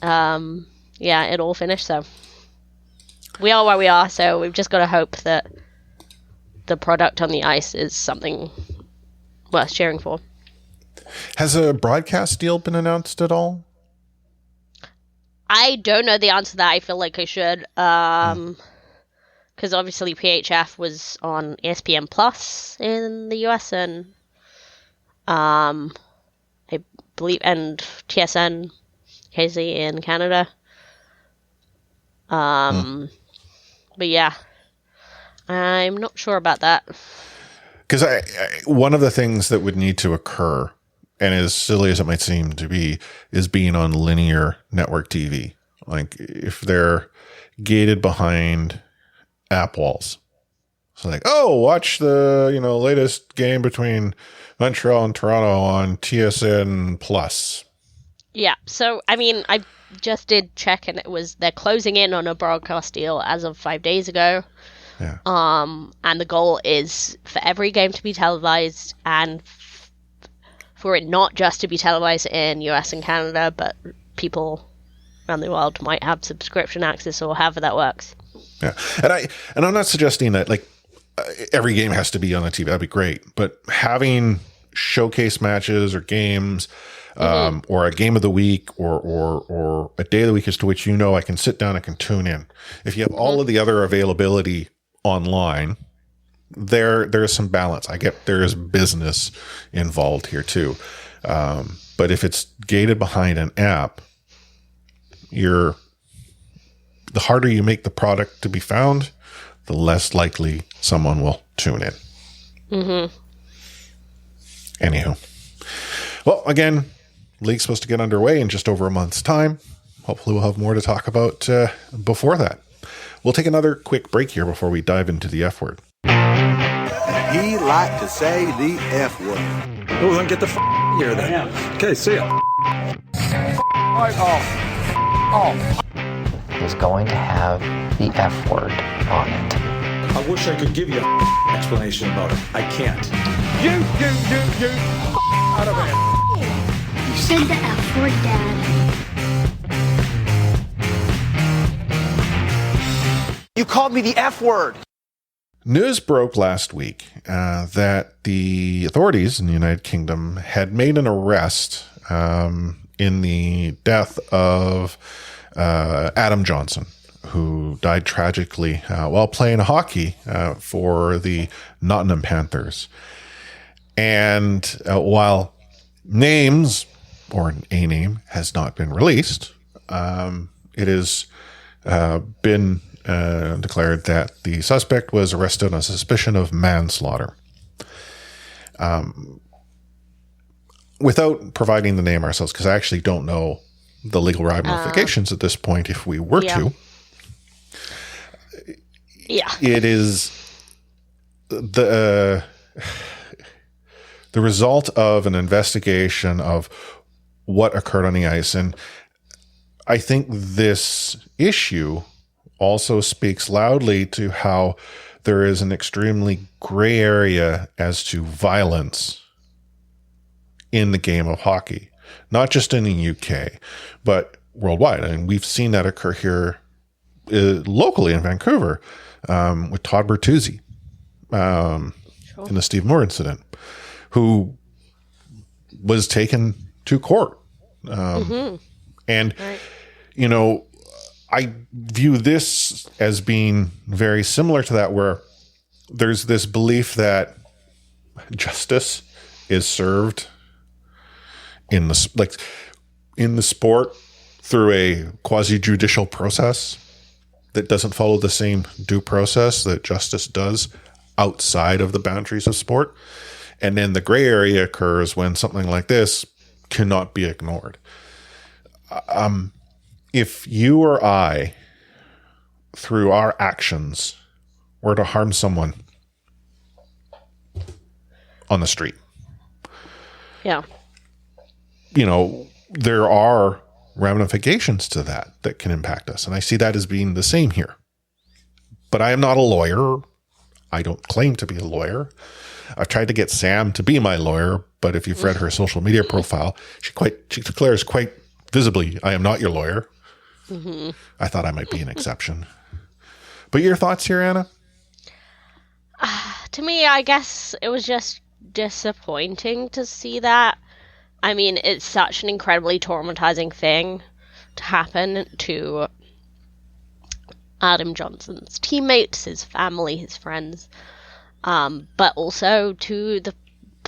it all finished, so we are where we are, so we've just got to hope that the product on the ice is something worth cheering for. Has a broadcast deal been announced at all? I don't know the answer to that. I feel like I should. Because obviously PHF was on ESPN Plus in the US, and I I believe, and TSN KC in Canada. But yeah, I'm not sure about that. Because one of the things that would need to occur, and as silly as it might seem to be, is being on linear network TV. Like if they're gated behind app walls. So like, oh, watch the, latest game between Montreal and Toronto on TSN Plus. Yeah. So, I mean, I just did check and they're closing in on a broadcast deal as of 5 days ago. Yeah. And the goal is for every game to be televised and for it not just to be televised in US and Canada, but people around the world might have subscription access or however that works. Yeah. And I'm not suggesting that like every game has to be on the TV. That'd be great. But having showcase matches or games, or a game of the week or a day of the week as to which I can sit down, I can tune in. If you have all of the other availability online, there's some balance. I get there is business involved here too. But if it's gated behind an app, the harder you make the product to be found, the less likely someone will tune in. Mm-hmm. Anywho. Well, again, league's supposed to get underway in just over a month's time. Hopefully we'll have more to talk about before that. We'll take another quick break here before we dive into the F word. He liked to say the F word. Oh, then get the here then. Okay, see ya. Is going to have the F word on it. I wish I could give you an explanation about it. I can't. You, out of here. You said the F word, Dad. You called me the F word. News broke last week that the authorities in the United Kingdom had made an arrest in the death of Adam Johnson, who died tragically while playing hockey for the Nottingham Panthers. And while names or a name has not been released, it has been declared that the suspect was arrested on suspicion of manslaughter. Without providing the name ourselves, because I actually don't know the legal ramifications at this point if we were to. Yeah. It is the result of an investigation of what occurred on the ice. And I think this issue also speaks loudly to how there is an extremely gray area as to violence in the game of hockey, not just in the UK, but worldwide. And we've seen that occur here locally in Vancouver with Todd Bertuzzi in the Steve Moore incident, who was taken to court. And, I view this as being very similar to that, where there's this belief that justice is served in the sport through a quasi-judicial process that doesn't follow the same due process that justice does outside of the boundaries of sport. And then the gray area occurs when something like this cannot be ignored. If you or I, through our actions, were to harm someone on the street, there are ramifications to that can impact us. And I see that as being the same here. But I am not a lawyer. I don't claim to be a lawyer. I've tried to get Sam to be my lawyer, but if you've read her social media profile, she declares quite visibly, I am not your lawyer. Mm-hmm. I thought I might be an exception. But your thoughts here, Anna? To me, I guess it was just disappointing to see that. I mean, it's such an incredibly traumatizing thing to happen to Adam Johnson's teammates, his family, his friends, but also to the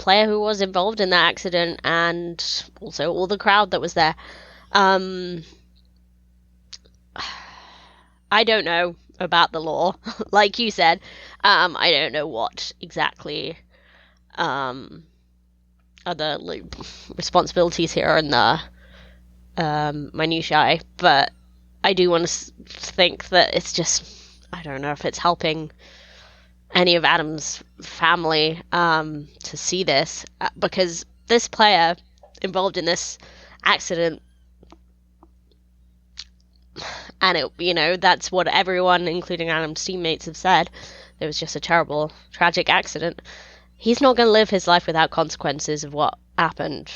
player who was involved in that accident and also all the crowd that was there. I don't know about the law, like you said. I don't know what exactly are the responsibilities here and the minutiae, but I do want to think that it's just, I don't know if it's helping any of Adam's family to see this, because this player involved in this accident, and it, that's what everyone, including Adam's teammates, have said. It was just a terrible, tragic accident. He's not going to live his life without consequences of what happened,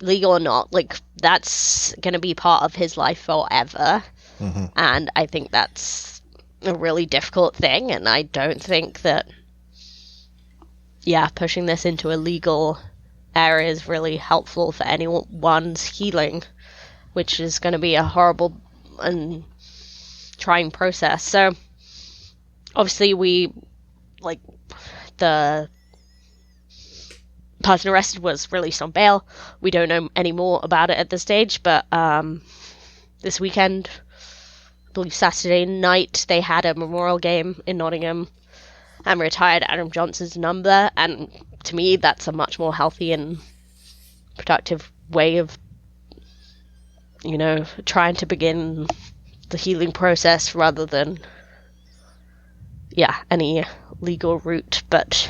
legal or not. Like, that's going to be part of his life forever. Mm-hmm. And I think that's a really difficult thing, and I don't think that, pushing this into a legal area is really helpful for anyone's healing, which is going to be a horrible and trying process. So, obviously, the person arrested was released on bail. We don't know any more about it at this stage, but this weekend, I believe Saturday night, they had a memorial game in Nottingham and retired Adam Johnson's number, and to me, that's a much more healthy and productive way of, trying to begin the healing process rather than, any legal route. But,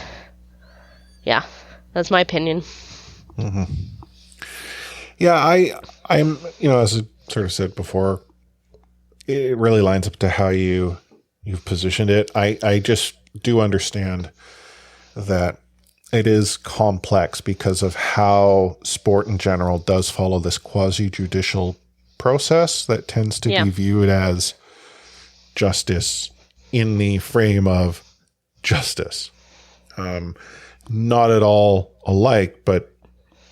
that's my opinion. Mm-hmm. Yeah, I'm, as I sort of said before, it really lines up to how you've positioned it. I just do understand that it is complex because of how sport in general does follow this quasi-judicial process that tends to be viewed as justice in the frame of justice. Not at all alike, but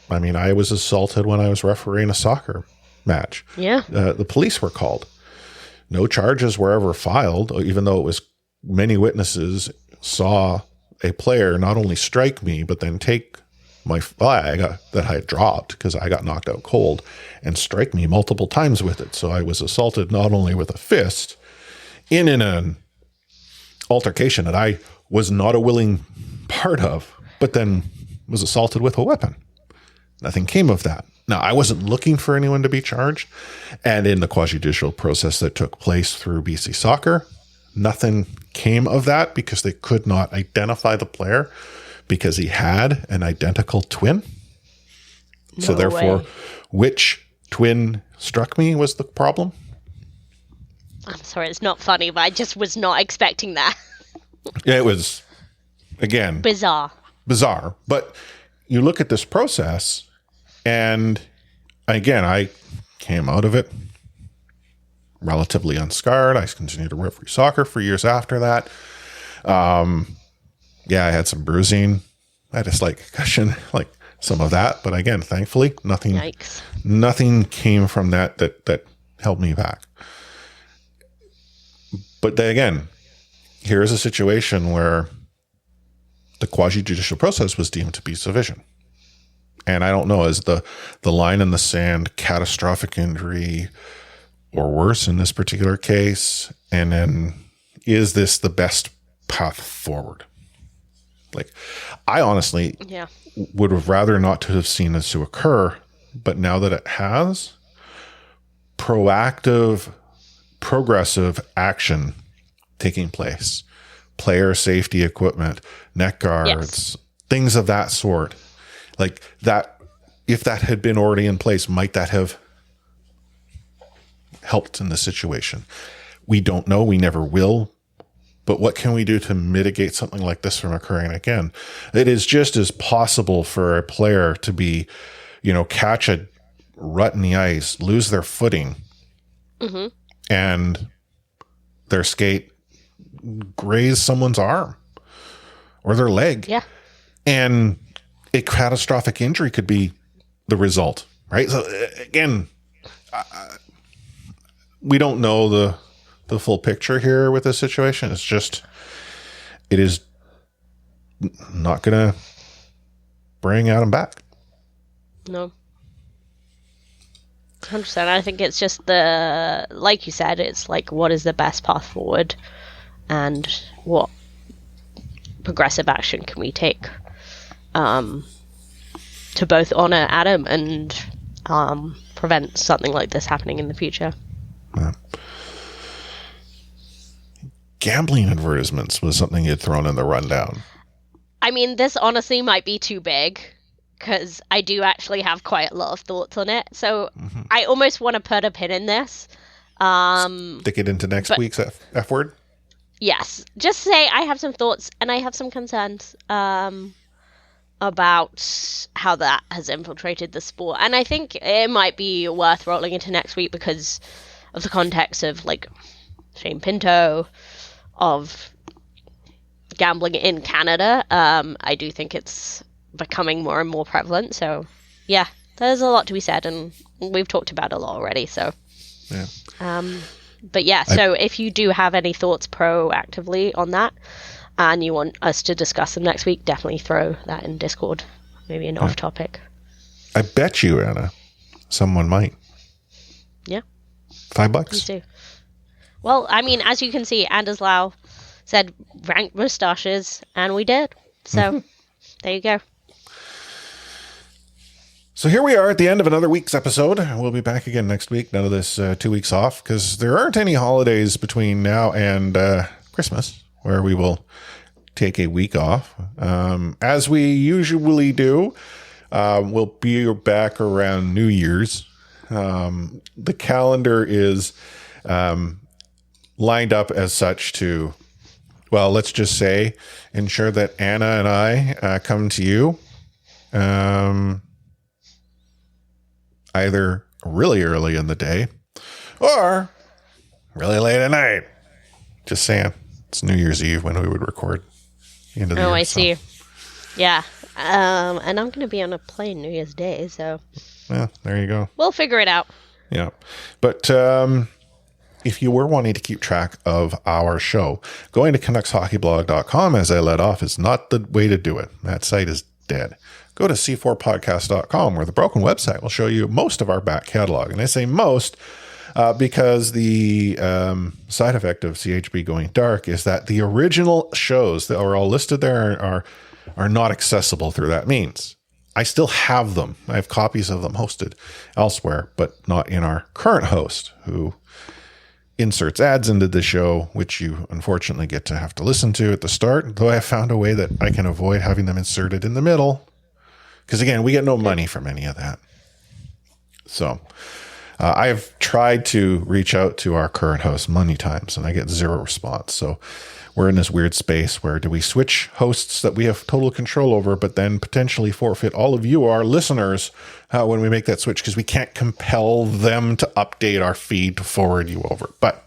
I mean, I was assaulted when I was refereeing a soccer match. Yeah. The police were called. No charges were ever filed, even though it was many witnesses saw a player not only strike me, but then take my flag that I had dropped because I got knocked out cold and strike me multiple times with it. So I was assaulted not only with a fist in an altercation that I was not a willing part of, but then was assaulted with a weapon. Nothing came of that. Now, I wasn't looking for anyone to be charged. And in the quasi-judicial process that took place through BC Soccer, nothing came of that because they could not identify the player because he had an identical twin. No so therefore, way. Which twin struck me was the problem. I'm sorry, it's not funny, but I just was not expecting that. Yeah, it was, again, bizarre. But you look at this process, and again, I came out of it relatively unscarred. I continued to referee soccer for years after that. I had some bruising. I had a slight concussion, like some of that. But again, thankfully, nothing came from that held me back. But then again, here's a situation where the quasi-judicial process was deemed to be sufficient. And I don't know, is the line in the sand catastrophic injury or worse in this particular case? And then is this the best path forward? Like, I honestly would have rather not to have seen this to occur, but now that it has, proactive, progressive action taking place, player safety equipment, neck guards, things of that sort, like that, if that had been already in place, might that have helped in the situation? We don't know. We never will. But what can we do to mitigate something like this from occurring again? It is just as possible for a player to be, catch a rut in the ice, lose their footing, and their skate graze someone's arm or their leg. Yeah. And a catastrophic injury could be the result, right? So again, we don't know the full picture here with this situation. It is not going to bring Adam back. No. 100%. I think it's just like you said, it's like, what is the best path forward, and what progressive action can we take to both honor Adam and prevent something like this happening in the future. Yeah. Gambling advertisements was something you'd thrown in the rundown. I mean, this honestly might be too big, because I do actually have quite a lot of thoughts on it. So I almost want to put a pin in this. Stick it into next week's F word? Yes. Just say I have some thoughts and I have some concerns about how that has infiltrated the sport. And I think it might be worth rolling into next week because of the context of, like, Shane Pinto, of gambling in Canada. I do think it's becoming more and more prevalent. So, yeah, there's a lot to be said, and we've talked about it a lot already. So, yeah. But yeah, so if you do have any thoughts proactively on that, and you want us to discuss them next week, definitely throw that in Discord. Maybe an off topic. I bet you, Anna, someone might. Yeah. $5? Please do. Well, I mean, as you can see, Anders Lau said rank moustaches, and we did. So, there you go. So here we are at the end of another week's episode. We'll be back again next week. None of this 2 weeks off, because there aren't any holidays between now and Christmas where we will take a week off. As we usually do, we'll be back around New Year's. The calendar is lined up as such to, well, let's just say, ensure that Anna and I come to you either really early in the day or really late at night. Just saying. It's New Year's Eve when we would record. End of the year, I see. Yeah. And I'm going to be on a plane New Year's Day, so. Yeah, there you go. We'll figure it out. Yeah. But if you were wanting to keep track of our show, going to CanucksHockeyBlog.com, as I let off, is not the way to do it. That site is dead. Go to c4podcast.com, where the broken website will show you most of our back catalog. And I say most because the side effect of CHB going dark is that the original shows that are all listed there are not accessible through that means. I still have them. I have copies of them hosted elsewhere, but not in our current host, who inserts ads into the show, which you unfortunately get to have to listen to at the start, though I have found a way that I can avoid having them inserted in the middle. Because again, we get no money from any of that. So I've tried to reach out to our current host many times, and I get zero response. So we're in this weird space where do we switch hosts that we have total control over, but then potentially forfeit all of you, our listeners, when we make that switch, because we can't compel them to update our feed to forward you over. But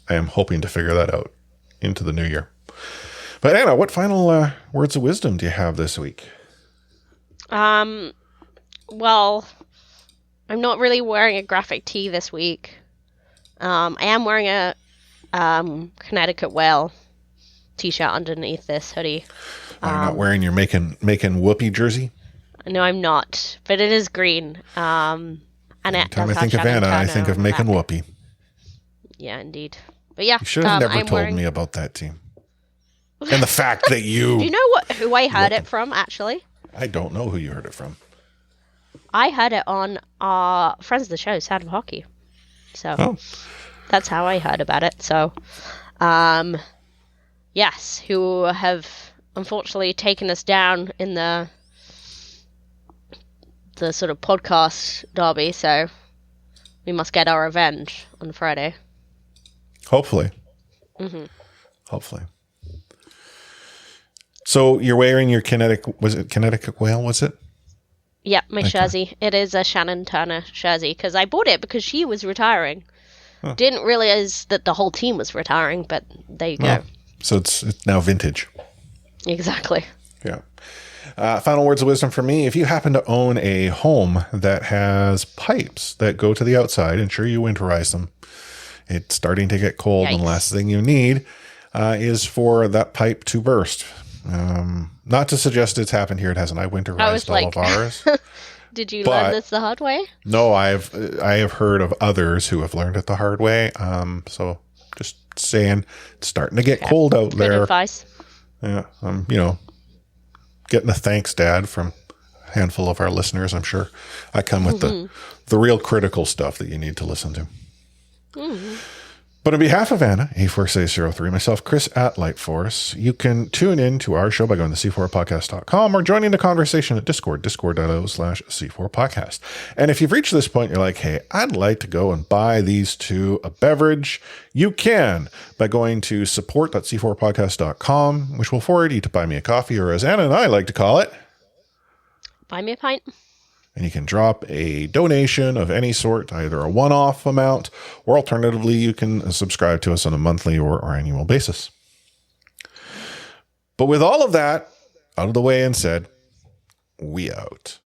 I am hoping to figure that out into the new year. But Anna, what final words of wisdom do you have this week? Well, I'm not really wearing a graphic tee this week. I am wearing a Connecticut Whale t-shirt underneath this hoodie. Are you not wearing your making Whoopi jersey? No, I'm not, but it is green. And every time I think of Anna, I think of making Whoopi. Yeah, indeed. But yeah, you should have never told me about that team. And the fact that you... Do you know who I heard it from, actually? I don't know who you heard it from. I heard it on our friends of the show, Sound of Hockey. So that's how I heard about it. So, yes, who have unfortunately taken us down in the sort of podcast derby. So we must get our revenge on Friday. Hopefully. Mm-hmm. Hopefully. So you're wearing your Connecticut Whale, was it? Yeah, my jersey. It is a Shannon Turner jersey because I bought it because she was retiring. Huh. Didn't realize that the whole team was retiring, but there you go. So it's now vintage. Exactly. Yeah. Final words of wisdom for me. If you happen to own a home that has pipes that go to the outside, ensure you winterize them. It's starting to get cold, and the last thing you need is for that pipe to burst. Not to suggest it's happened here. It hasn't. I winterized all of ours. Did you learn this the hard way? No, I have heard of others who have learned it the hard way. So just saying, it's starting to get cold out there. Good advice. Yeah, getting a thanks, Dad, from a handful of our listeners. I'm sure I come with the real critical stuff that you need to listen to. Mm-hmm. But on behalf of Anna, A4C03, myself, Chris at Lightforce, you can tune in to our show by going to c4podcast.com or joining the conversation at discord.io/C4podcast. And if you've reached this point, you're like, hey, I'd like to go and buy these two a beverage. You can by going to support.c4podcast.com, which will forward you to buy me a coffee, or as Anna and I like to call it, buy me a pint. And you can drop a donation of any sort, either a one-off amount, or alternatively, you can subscribe to us on a monthly or annual basis. But with all of that out of the way and said, we out.